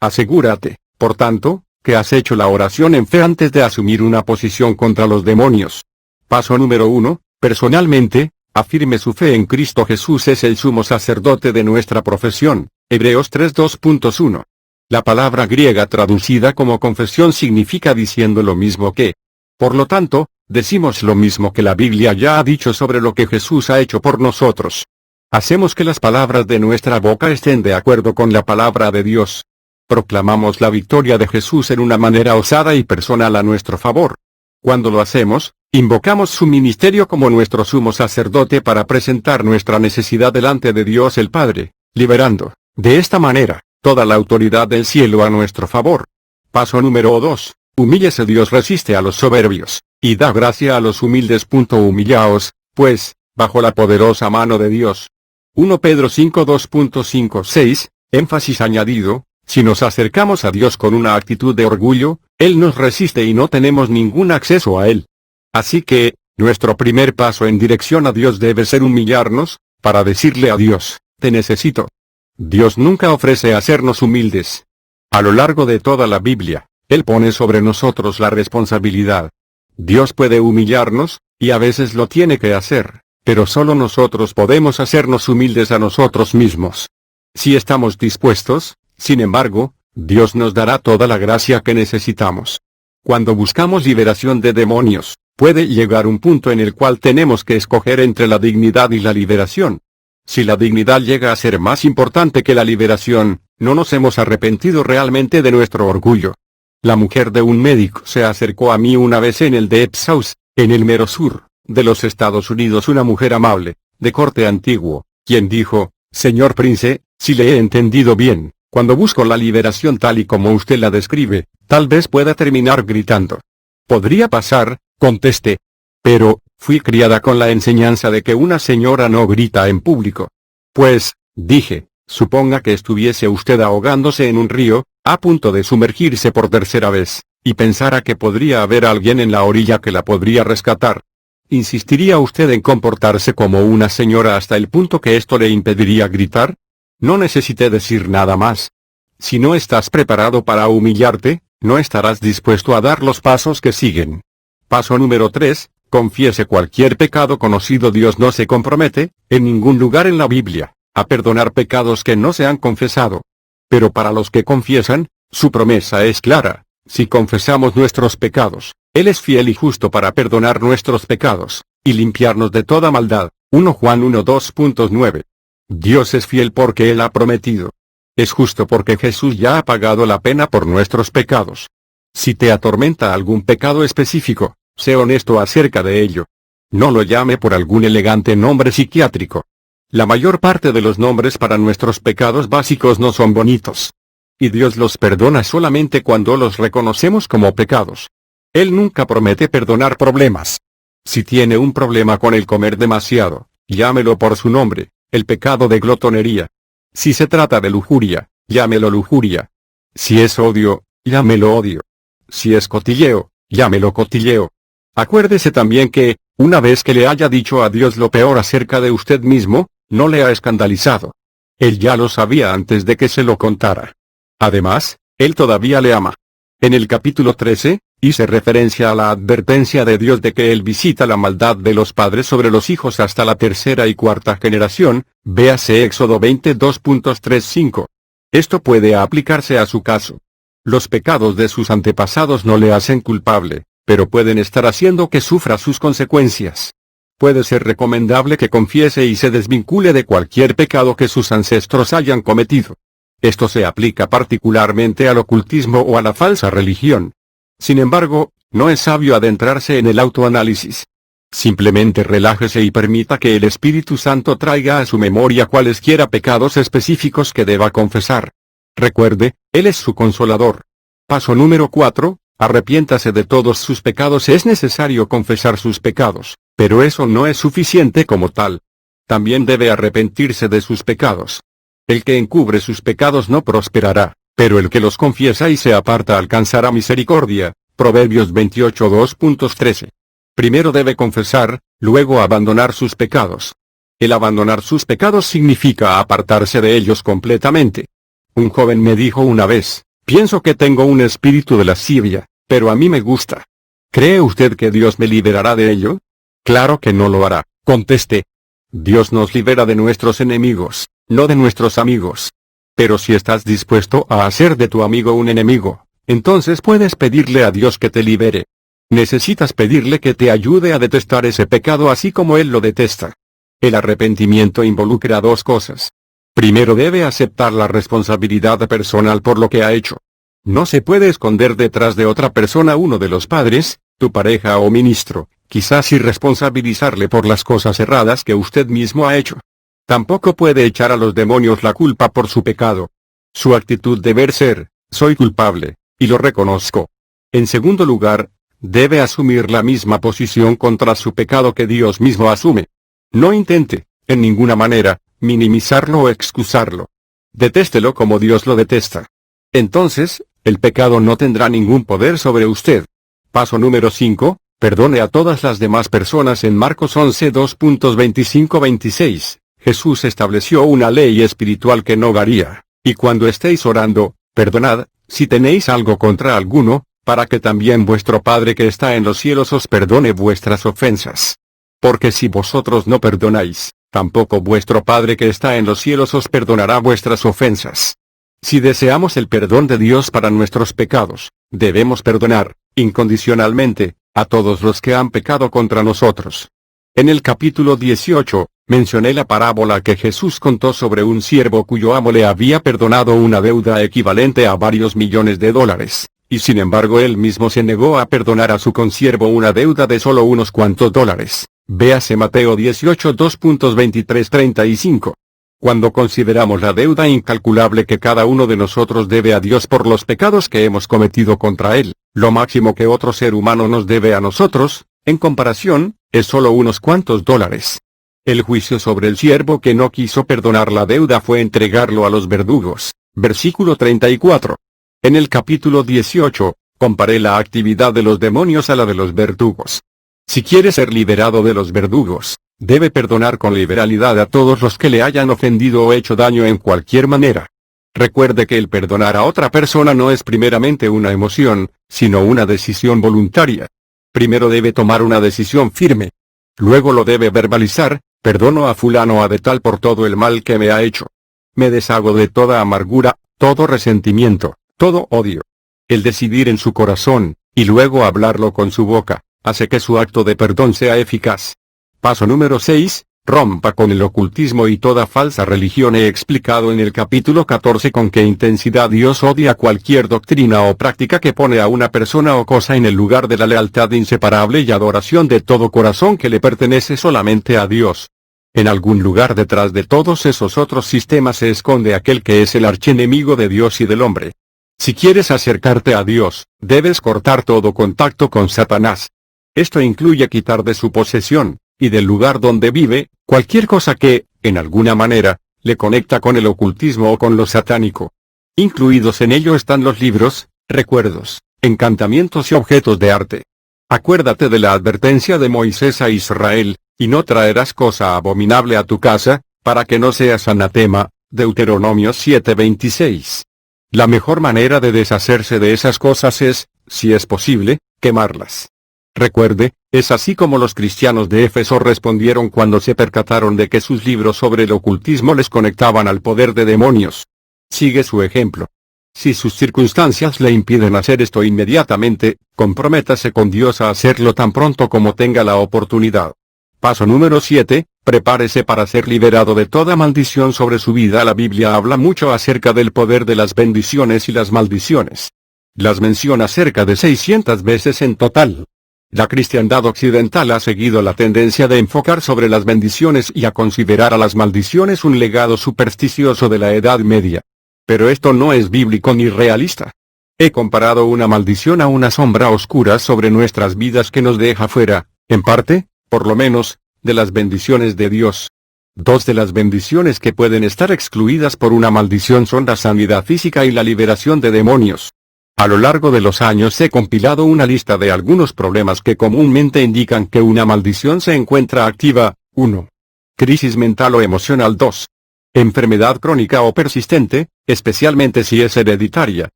Asegúrate, por tanto, que has hecho la oración en fe antes de asumir una posición contra los demonios. Paso número 1. Personalmente, afirme su fe en Cristo Jesús es el sumo sacerdote de nuestra profesión. Hebreos 3:2.1. La palabra griega traducida como confesión significa diciendo lo mismo que. Por lo tanto, decimos lo mismo que la Biblia ya ha dicho sobre lo que Jesús ha hecho por nosotros. Hacemos que las palabras de nuestra boca estén de acuerdo con la palabra de Dios. Proclamamos la victoria de Jesús en una manera osada y personal a nuestro favor. Cuando lo hacemos, invocamos su ministerio como nuestro sumo sacerdote para presentar nuestra necesidad delante de Dios el Padre, liberando, de esta manera, toda la autoridad del cielo a nuestro favor. Paso número 2. Humíllese. Dios resiste a los soberbios, y da gracia a los humildes. Humillaos, pues, bajo la poderosa mano de Dios. 1 Pedro 5:2.5-6, énfasis añadido, si nos acercamos a Dios con una actitud de orgullo, Él nos resiste y no tenemos ningún acceso a Él. Así que, nuestro primer paso en dirección a Dios debe ser humillarnos, para decirle a Dios, te necesito. Dios nunca ofrece hacernos humildes. A lo largo de toda la Biblia, Él pone sobre nosotros la responsabilidad. Dios puede humillarnos, y a veces lo tiene que hacer, pero solo nosotros podemos hacernos humildes a nosotros mismos. Si estamos dispuestos, sin embargo, Dios nos dará toda la gracia que necesitamos. Cuando buscamos liberación de demonios, puede llegar un punto en el cual tenemos que escoger entre la dignidad y la liberación. Si la dignidad llega a ser más importante que la liberación, no nos hemos arrepentido realmente de nuestro orgullo. La mujer de un médico se acercó a mí una vez en el Deep South, en el mero sur de los Estados Unidos, una mujer amable, de corte antiguo, quien dijo, Señor Prince, si le he entendido bien, cuando busco la liberación tal y como usted la describe, tal vez pueda terminar gritando. Podría pasar, contesté. Pero, fui criada con la enseñanza de que una señora no grita en público. Pues, dije, suponga que estuviese usted ahogándose en un río, a punto de sumergirse por tercera vez, y pensara que podría haber alguien en la orilla que la podría rescatar. ¿Insistiría usted en comportarse como una señora hasta el punto que esto le impediría gritar? No necesité decir nada más. Si no estás preparado para humillarte, no estarás dispuesto a dar los pasos que siguen. Paso número 3. confiese cualquier pecado conocido. Dios no se compromete, en ningún lugar en la Biblia, a perdonar pecados que no se han confesado. Pero para los que confiesan, su promesa es clara: si confesamos nuestros pecados, Él es fiel y justo para perdonar nuestros pecados, y limpiarnos de toda maldad. 1 Juan 1:2.9. Dios es fiel porque Él ha prometido. Es justo porque Jesús ya ha pagado la pena por nuestros pecados. Si te atormenta algún pecado específico, sé honesto acerca de ello. No lo llame por algún elegante nombre psiquiátrico. La mayor parte de los nombres para nuestros pecados básicos no son bonitos. Y Dios los perdona solamente cuando los reconocemos como pecados. Él nunca promete perdonar problemas. Si tiene un problema con el comer demasiado, llámelo por su nombre: el pecado de glotonería. Si se trata de lujuria, llámelo lujuria. Si es odio, llámelo odio. Si es cotilleo, llámelo cotilleo. Acuérdese también que, una vez que le haya dicho a Dios lo peor acerca de usted mismo, no le ha escandalizado. Él ya lo sabía antes de que se lo contara. Además, Él todavía le ama. En el capítulo 13, hice referencia a la advertencia de Dios de que Él visita la maldad de los padres sobre los hijos hasta la tercera y cuarta generación, véase Éxodo 22.35. Esto puede aplicarse a su caso. Los pecados de sus antepasados no le hacen culpable, pero pueden estar haciendo que sufra sus consecuencias. Puede ser recomendable que confiese y se desvincule de cualquier pecado que sus ancestros hayan cometido. Esto se aplica particularmente al ocultismo o a la falsa religión. Sin embargo, no es sabio adentrarse en el autoanálisis. Simplemente relájese y permita que el Espíritu Santo traiga a su memoria cualesquiera pecados específicos que deba confesar. Recuerde, Él es su consolador. Paso número 4, arrepiéntase de todos sus pecados. Es necesario confesar sus pecados, pero eso no es suficiente como tal. También debe arrepentirse de sus pecados. El que encubre sus pecados no prosperará, pero el que los confiesa y se aparta alcanzará misericordia. Proverbios 28:2.13. Primero debe confesar, luego abandonar sus pecados. El abandonar sus pecados significa apartarse de ellos completamente. Un joven me dijo una vez: pienso que tengo un espíritu de lascivia, pero a mí me gusta. ¿Cree usted que Dios me liberará de ello? Claro que no lo hará, contesté. Dios nos libera de nuestros enemigos, no de nuestros amigos. Pero si estás dispuesto a hacer de tu amigo un enemigo, entonces puedes pedirle a Dios que te libere. Necesitas pedirle que te ayude a detestar ese pecado así como Él lo detesta. El arrepentimiento involucra dos cosas. Primero debe aceptar la responsabilidad personal por lo que ha hecho. No se puede esconder detrás de otra persona, uno de los padres, tu pareja o ministro, quizás, y responsabilizarle por las cosas erradas que usted mismo ha hecho. Tampoco puede echar a los demonios la culpa por su pecado. Su actitud debe ser: soy culpable, y lo reconozco. En segundo lugar, debe asumir la misma posición contra su pecado que Dios mismo asume. No intente, en ninguna manera, minimizarlo o excusarlo. Detéstelo como Dios lo detesta. Entonces, el pecado no tendrá ningún poder sobre usted. Paso número 5, perdone a todas las demás personas. En Marcos 11:2.25-26, Jesús estableció una ley espiritual que no varía: y cuando estéis orando, perdonad, si tenéis algo contra alguno, para que también vuestro Padre que está en los cielos os perdone vuestras ofensas. Porque si vosotros no perdonáis, tampoco vuestro Padre que está en los cielos os perdonará vuestras ofensas. Si deseamos el perdón de Dios para nuestros pecados, debemos perdonar, incondicionalmente, a todos los que han pecado contra nosotros. En el capítulo 18, mencioné la parábola que Jesús contó sobre un siervo cuyo amo le había perdonado una deuda equivalente a varios millones de dólares, y sin embargo él mismo se negó a perdonar a su consiervo una deuda de solo unos cuantos dólares. Véase Mateo 18:2.23-35. Cuando consideramos la deuda incalculable que cada uno de nosotros debe a Dios por los pecados que hemos cometido contra Él, lo máximo que otro ser humano nos debe a nosotros, en comparación, es solo unos cuantos dólares. El juicio sobre el siervo que no quiso perdonar la deuda fue entregarlo a los verdugos. Versículo 34. En el capítulo 18, comparé la actividad de los demonios a la de los verdugos. Si quiere ser liberado de los verdugos, debe perdonar con liberalidad a todos los que le hayan ofendido o hecho daño en cualquier manera. Recuerde que el perdonar a otra persona no es primeramente una emoción, sino una decisión voluntaria. Primero debe tomar una decisión firme. Luego lo debe verbalizar: perdono a fulano a de tal por todo el mal que me ha hecho. Me deshago de toda amargura, todo resentimiento, todo odio. El decidir en su corazón, y luego hablarlo con su boca, hace que su acto de perdón sea eficaz. Paso número 6. Rompa con el ocultismo y toda falsa religión. He explicado en el capítulo 14 con qué intensidad Dios odia cualquier doctrina o práctica que pone a una persona o cosa en el lugar de la lealtad inseparable y adoración de todo corazón que le pertenece solamente a Dios. En algún lugar detrás de todos esos otros sistemas se esconde aquel que es el archienemigo de Dios y del hombre. Si quieres acercarte a Dios, debes cortar todo contacto con Satanás. Esto incluye quitar de su posesión, y del lugar donde vive, cualquier cosa que, en alguna manera, le conecta con el ocultismo o con lo satánico. Incluidos en ello están los libros, recuerdos, encantamientos y objetos de arte. Acuérdate de la advertencia de Moisés a Israel: y no traerás cosa abominable a tu casa, para que no seas anatema. Deuteronomio 7:26. La mejor manera de deshacerse de esas cosas es, si es posible, quemarlas. Recuerde, es así como los cristianos de Éfeso respondieron cuando se percataron de que sus libros sobre el ocultismo les conectaban al poder de demonios. Sigue su ejemplo. Si sus circunstancias le impiden hacer esto inmediatamente, comprométase con Dios a hacerlo tan pronto como tenga la oportunidad. Paso número 7. Prepárese para ser liberado de toda maldición sobre su vida. La Biblia habla mucho acerca del poder de las bendiciones y las maldiciones. Las menciona cerca de 600 veces en total. La cristiandad occidental ha seguido la tendencia de enfocar sobre las bendiciones y a considerar a las maldiciones un legado supersticioso de la Edad Media. Pero esto no es bíblico ni realista. He comparado una maldición a una sombra oscura sobre nuestras vidas que nos deja fuera, en parte, por lo menos, de las bendiciones de Dios. Dos de las bendiciones que pueden estar excluidas por una maldición son la sanidad física y la liberación de demonios. A lo largo de los años he compilado una lista de algunos problemas que comúnmente indican que una maldición se encuentra activa. 1. Crisis mental o emocional. 2. Enfermedad crónica o persistente, especialmente si es hereditaria.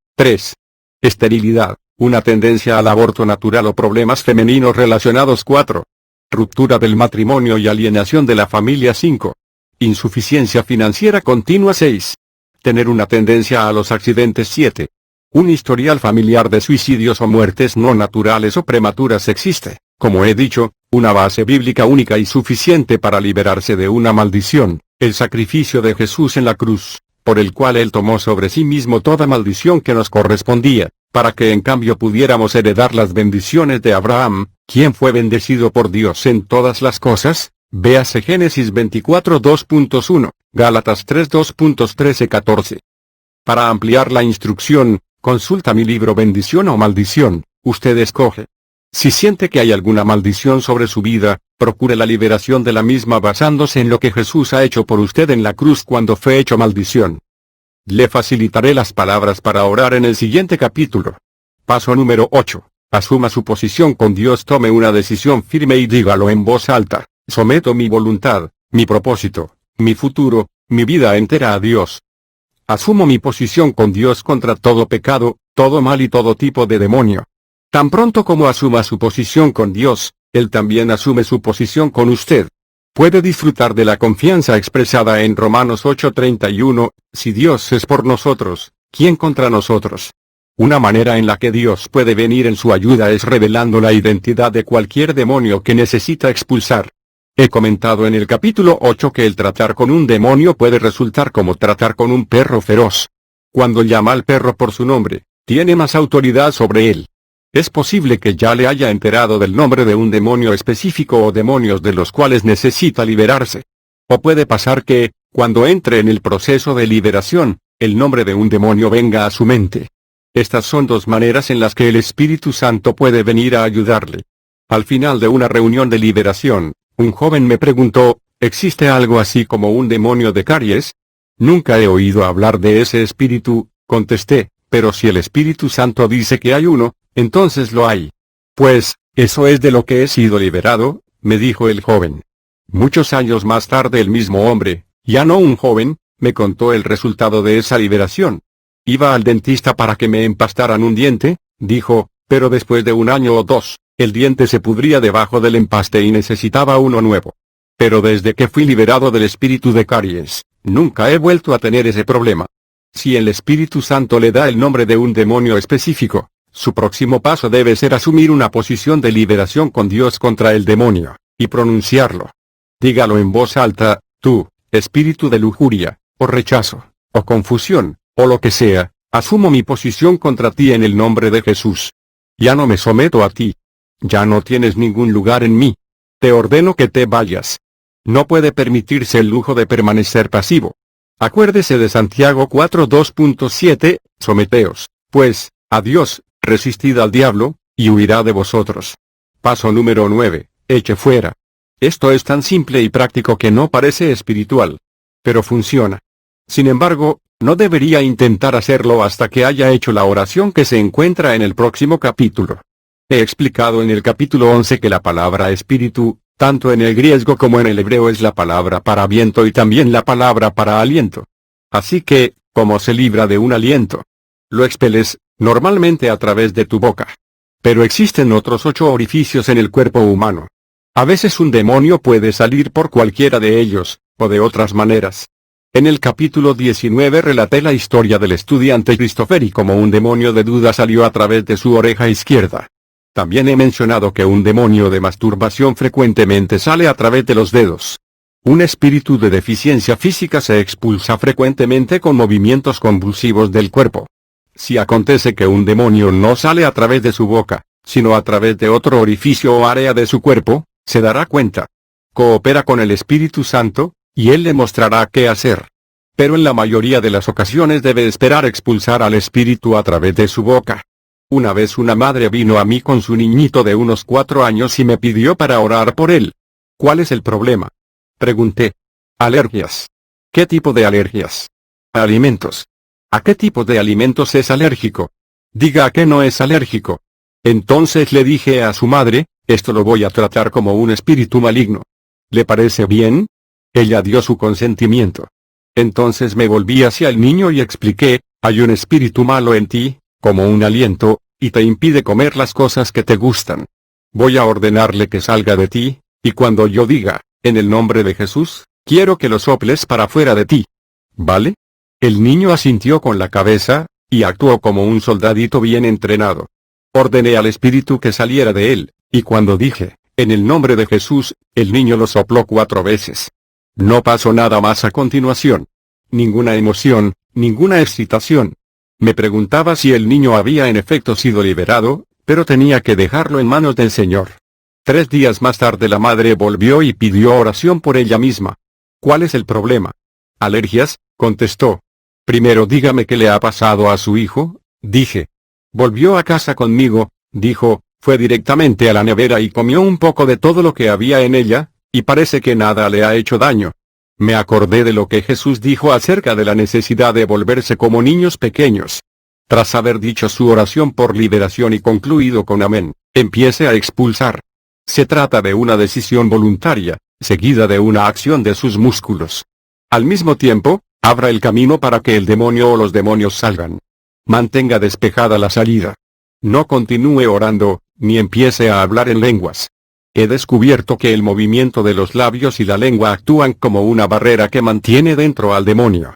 3. Esterilidad, una tendencia al aborto natural o problemas femeninos relacionados. 4. Ruptura del matrimonio y alienación de la familia. 5. Insuficiencia financiera continua. 6. Tener una tendencia a los accidentes. 7. Un historial familiar de suicidios o muertes no naturales o prematuras. Existe, como he dicho, una base bíblica única y suficiente para liberarse de una maldición: el sacrificio de Jesús en la cruz, por el cual Él tomó sobre sí mismo toda maldición que nos correspondía, para que en cambio pudiéramos heredar las bendiciones de Abraham, quien fue bendecido por Dios en todas las cosas. Véase Génesis 24 2.1, Gálatas 3 2.13-14. Para ampliar la instrucción, consulta mi libro Bendición o Maldición. Usted escoge. Si siente que hay alguna maldición sobre su vida, procure la liberación de la misma basándose en lo que Jesús ha hecho por usted en la cruz cuando fue hecho maldición. Le facilitaré las palabras para orar en el siguiente capítulo. Paso número 8. Asuma su posición con Dios. Tome una decisión firme y dígalo en voz alta: someto mi voluntad, mi propósito, mi futuro, mi vida entera a Dios. Asumo mi posición con Dios contra todo pecado, todo mal y todo tipo de demonio. Tan pronto como asuma su posición con Dios, Él también asume su posición con usted. Puede disfrutar de la confianza expresada en Romanos 8:31, si Dios es por nosotros, ¿quién contra nosotros? Una manera en la que Dios puede venir en su ayuda es revelando la identidad de cualquier demonio que necesita expulsar. He comentado en el capítulo 8 que el tratar con un demonio puede resultar como tratar con un perro feroz. Cuando llama al perro por su nombre, tiene más autoridad sobre él. Es posible que ya le haya enterado del nombre de un demonio específico o demonios de los cuales necesita liberarse. O puede pasar que, cuando entre en el proceso de liberación, el nombre de un demonio venga a su mente. Estas son dos maneras en las que el Espíritu Santo puede venir a ayudarle. Al final de una reunión de liberación, un joven me preguntó: ¿existe algo así como un demonio de caries? Nunca he oído hablar de ese espíritu, contesté, pero si el Espíritu Santo dice que hay uno, entonces lo hay. Pues, eso es de lo que he sido liberado, me dijo el joven. Muchos años más tarde el mismo hombre, ya no un joven, me contó el resultado de esa liberación. Iba al dentista para que me empastaran un diente, dijo, pero después de un año o dos, El diente se pudría debajo del empaste y necesitaba uno nuevo. Pero desde que fui liberado del espíritu de caries, nunca he vuelto a tener ese problema. Si el Espíritu Santo le da el nombre de un demonio específico, su próximo paso debe ser asumir una posición de liberación con Dios contra el demonio, y pronunciarlo. Dígalo en voz alta: tú, espíritu de lujuria, o rechazo, o confusión, o lo que sea, asumo mi posición contra ti en el nombre de Jesús. Ya no me someto a ti. Ya no tienes ningún lugar en mí. Te ordeno que te vayas. No puede permitirse el lujo de permanecer pasivo. Acuérdese de Santiago 4:2.7, someteos, pues, a Dios, resistid al diablo, y huirá de vosotros. Paso número 9, eche fuera. Esto es tan simple y práctico que no parece espiritual. Pero funciona. Sin embargo, no debería intentar hacerlo hasta que haya hecho la oración que se encuentra en el próximo capítulo. He explicado en el capítulo 11 que la palabra espíritu, tanto en el griego como en el hebreo, es la palabra para viento y también la palabra para aliento. Así que, ¿cómo se libra de un aliento? Lo expeles, normalmente a través de tu boca. Pero existen otros 8 orificios en el cuerpo humano. A veces un demonio puede salir por cualquiera de ellos, o de otras maneras. En el capítulo 19 relaté la historia del estudiante Christopher y cómo un demonio de duda salió a través de su oreja izquierda. También he mencionado que un demonio de masturbación frecuentemente sale a través de los dedos. Un espíritu de deficiencia física se expulsa frecuentemente con movimientos convulsivos del cuerpo. Si acontece que un demonio no sale a través de su boca, sino a través de otro orificio o área de su cuerpo, se dará cuenta. Coopera con el Espíritu Santo, y Él le mostrará qué hacer. Pero en la mayoría de las ocasiones debe esperar expulsar al espíritu a través de su boca. Una vez una madre vino a mí con su niñito de unos 4 años y me pidió para orar por él. ¿Cuál es el problema? Pregunté. Alergias. ¿Qué tipo de alergias? Alimentos. ¿A qué tipo de alimentos es alérgico? Diga a qué no es alérgico. Entonces le dije a su madre, esto lo voy a tratar como un espíritu maligno. ¿Le parece bien? Ella dio su consentimiento. Entonces me volví hacia el niño y expliqué, hay un espíritu malo en ti, como un aliento, y te impide comer las cosas que te gustan. Voy a ordenarle que salga de ti, y cuando yo diga, en el nombre de Jesús, quiero que lo soples para fuera de ti. ¿Vale? El niño asintió con la cabeza, y actuó como un soldadito bien entrenado. Ordené al espíritu que saliera de él, y cuando dije, en el nombre de Jesús, el niño lo sopló 4 veces. No pasó nada más a continuación. Ninguna emoción, ninguna excitación. Me preguntaba si el niño había en efecto sido liberado, pero tenía que dejarlo en manos del Señor. 3 días más tarde la madre volvió y pidió oración por ella misma. ¿Cuál es el problema? ¿Alergias?, contestó. Primero dígame qué le ha pasado a su hijo, dije. Volvió a casa conmigo, dijo, fue directamente a la nevera y comió un poco de todo lo que había en ella, y parece que nada le ha hecho daño. Me acordé de lo que Jesús dijo acerca de la necesidad de volverse como niños pequeños. Tras haber dicho su oración por liberación y concluido con amén, empiece a expulsar. Se trata de una decisión voluntaria, seguida de una acción de sus músculos. Al mismo tiempo, abra el camino para que el demonio o los demonios salgan. Mantenga despejada la salida. No continúe orando, ni empiece a hablar en lenguas. He descubierto que el movimiento de los labios y la lengua actúan como una barrera que mantiene dentro al demonio.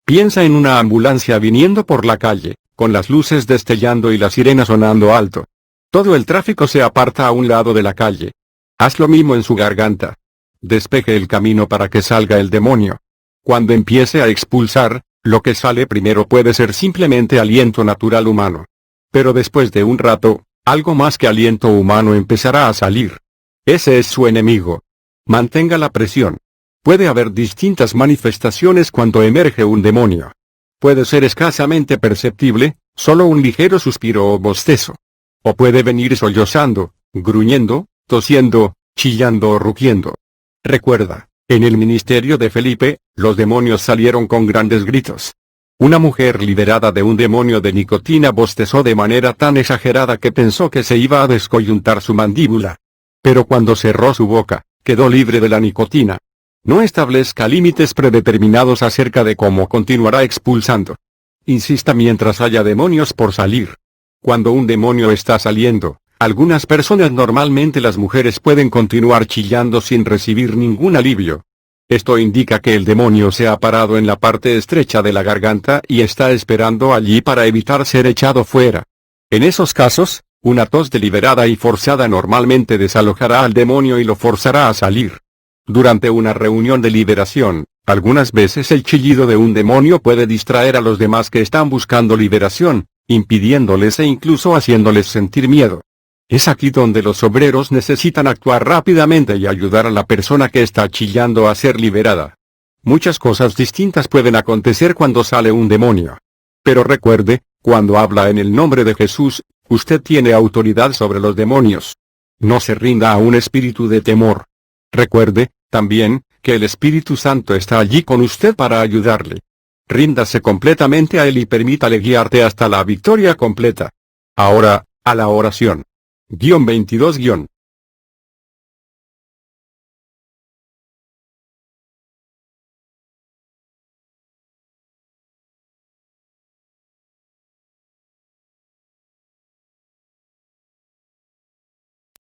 Piensa en una ambulancia viniendo por la calle, con las luces destellando y la sirena sonando alto. Todo el tráfico se aparta a un lado de la calle. Haz lo mismo en su garganta. Despeje el camino para que salga el demonio. Cuando empiece a expulsar, lo que sale primero puede ser simplemente aliento natural humano. Pero después de un rato, algo más que aliento humano empezará a salir. Ese es su enemigo. Mantenga la presión. Puede haber distintas manifestaciones cuando emerge un demonio. Puede ser escasamente perceptible, solo un ligero suspiro o bostezo. O puede venir sollozando, gruñendo, tosiendo, chillando o rugiendo. Recuerda, en el ministerio de Felipe, los demonios salieron con grandes gritos. Una mujer liberada de un demonio de nicotina bostezó de manera tan exagerada que pensó que se iba a descoyuntar su mandíbula. Pero cuando cerró su boca, quedó libre de la nicotina. No establezca límites predeterminados acerca de cómo continuará expulsando. Insista mientras haya demonios por salir. Cuando un demonio está saliendo, Algunas personas, normalmente las mujeres, pueden continuar chillando sin recibir ningún alivio. Esto indica que el demonio se ha parado en la parte estrecha de la garganta y está esperando allí para evitar ser echado fuera. En esos casos, una tos deliberada y forzada normalmente desalojará al demonio y lo forzará a salir. Durante una reunión de liberación, algunas veces el chillido de un demonio puede distraer a los demás que están buscando liberación, impidiéndoles e incluso haciéndoles sentir miedo. Es aquí donde los obreros necesitan actuar rápidamente y ayudar a la persona que está chillando a ser liberada. Muchas cosas distintas pueden acontecer cuando sale un demonio. Pero recuerde, cuando habla en el nombre de Jesús, usted tiene autoridad sobre los demonios. No se rinda a un espíritu de temor. Recuerde, también, que el Espíritu Santo está allí con usted para ayudarle. Ríndase completamente a Él y permítale guiarte hasta la victoria completa. Ahora, a la oración. 22.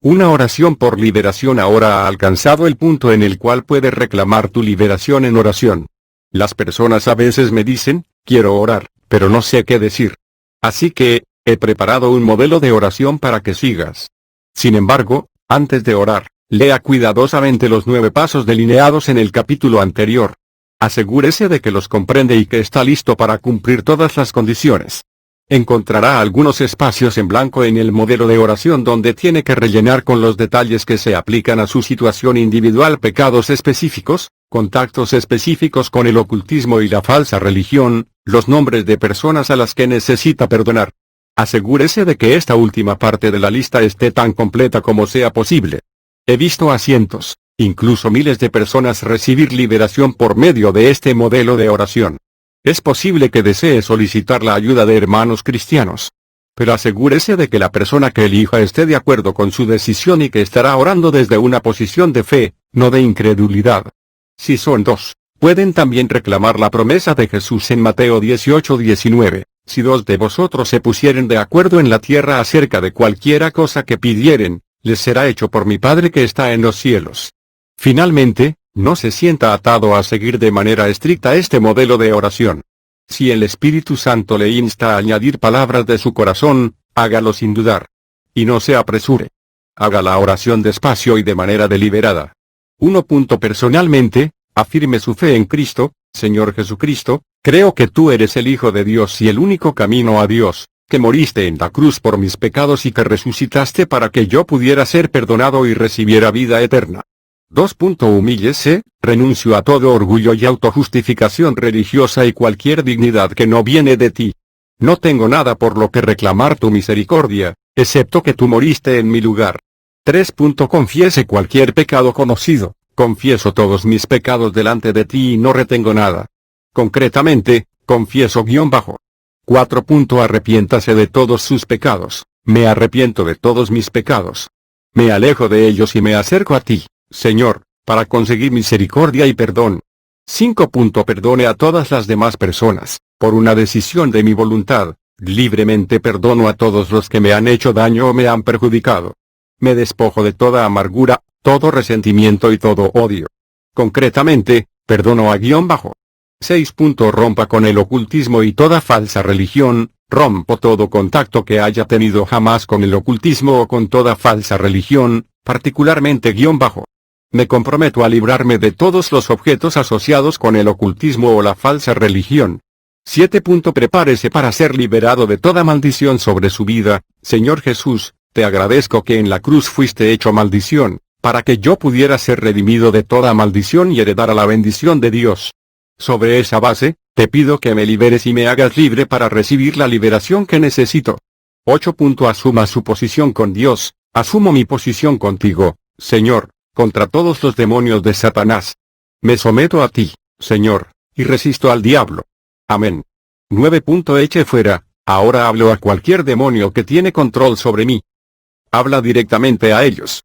Una oración por liberación ahora ha alcanzado el punto en el cual puedes reclamar tu liberación en oración. Las personas a veces me dicen, quiero orar, pero no sé qué decir. Así que, he preparado un modelo de oración para que sigas. Sin embargo, antes de orar, lea cuidadosamente los 9 pasos delineados en el capítulo anterior. Asegúrese de que los comprende y que está listo para cumplir todas las condiciones. Encontrará algunos espacios en blanco en el modelo de oración donde tiene que rellenar con los detalles que se aplican a su situación individual, pecados específicos, contactos específicos con el ocultismo y la falsa religión, los nombres de personas a las que necesita perdonar. Asegúrese de que esta última parte de la lista esté tan completa como sea posible. He visto a cientos, incluso miles de personas recibir liberación por medio de este modelo de oración. Es posible que desee solicitar la ayuda de hermanos cristianos. Pero asegúrese de que la persona que elija esté de acuerdo con su decisión y que estará orando desde una posición de fe, no de incredulidad. Si son dos, pueden también reclamar la promesa de Jesús en Mateo 18:19. Si 2 de vosotros se pusieren de acuerdo en la tierra acerca de cualquiera cosa que pidieren, les será hecho por mi Padre que está en los cielos. Finalmente, no se sienta atado a seguir de manera estricta este modelo de oración. Si el Espíritu Santo le insta a añadir palabras de su corazón, hágalo sin dudar. Y no se apresure. Haga la oración despacio y de manera deliberada. 1. Personalmente, afirme su fe en Cristo. Señor Jesucristo, creo que tú eres el Hijo de Dios y el único camino a Dios, que moriste en la cruz por mis pecados y que resucitaste para que yo pudiera ser perdonado y recibiera vida eterna. 2. Humíllese, renuncio a todo orgullo y autojustificación religiosa y cualquier dignidad que no viene de ti. No tengo nada por lo que reclamar tu misericordia, excepto que tú moriste en mi lugar. 3. Confiese cualquier pecado conocido, confieso todos mis pecados delante de ti y no retengo nada. Concretamente, confieso _. 4. Arrepiéntase de todos sus pecados, me arrepiento de todos mis pecados. Me alejo de ellos y me acerco a ti, Señor, para conseguir misericordia y perdón. 5. Perdone a todas las demás personas, por una decisión de mi voluntad, libremente perdono a todos los que me han hecho daño o me han perjudicado. Me despojo de toda amargura, todo resentimiento y todo odio. Concretamente, perdono a _. 6. Rompa con el ocultismo y toda falsa religión, rompo todo contacto que haya tenido jamás con el ocultismo o con toda falsa religión, particularmente _. Me comprometo a librarme de todos los objetos asociados con el ocultismo o la falsa religión. 7. Prepárese para ser liberado de toda maldición sobre su vida. Señor Jesús, te agradezco que en la cruz fuiste hecho maldición, para que yo pudiera ser redimido de toda maldición y heredar a la bendición de Dios. Sobre esa base, te pido que me liberes y me hagas libre para recibir la liberación que necesito. 8. Asuma su posición con Dios. Asumo mi posición contigo, Señor, contra todos los demonios de Satanás. Me someto a ti, Señor, y resisto al diablo. Amén. 9. Eche fuera, ahora hablo a cualquier demonio que tiene control sobre mí. Habla directamente a ellos.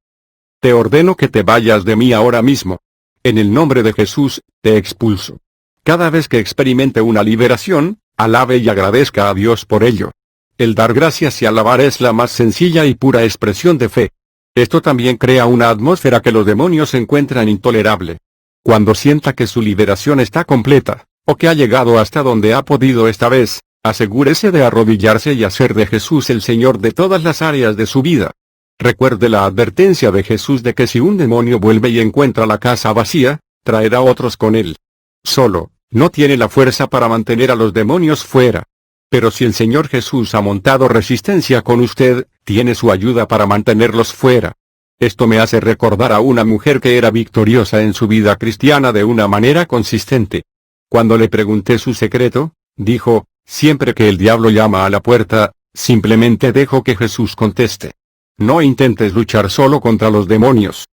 Te ordeno que te vayas de mí ahora mismo. En el nombre de Jesús, te expulso. Cada vez que experimente una liberación, alabe y agradezca a Dios por ello. El dar gracias y alabar es la más sencilla y pura expresión de fe. Esto también crea una atmósfera que los demonios encuentran intolerable. Cuando sienta que su liberación está completa, o que ha llegado hasta donde ha podido esta vez, asegúrese de arrodillarse y hacer de Jesús el Señor de todas las áreas de su vida. Recuerde la advertencia de Jesús de que si un demonio vuelve y encuentra la casa vacía, traerá otros con él. Solo, no tiene la fuerza para mantener a los demonios fuera. Pero si el Señor Jesús ha montado resistencia con usted, tiene su ayuda para mantenerlos fuera. Esto me hace recordar a una mujer que era victoriosa en su vida cristiana de una manera consistente. Cuando le pregunté su secreto, dijo, siempre que el diablo llama a la puerta, simplemente dejo que Jesús conteste. No intentes luchar solo contra los demonios.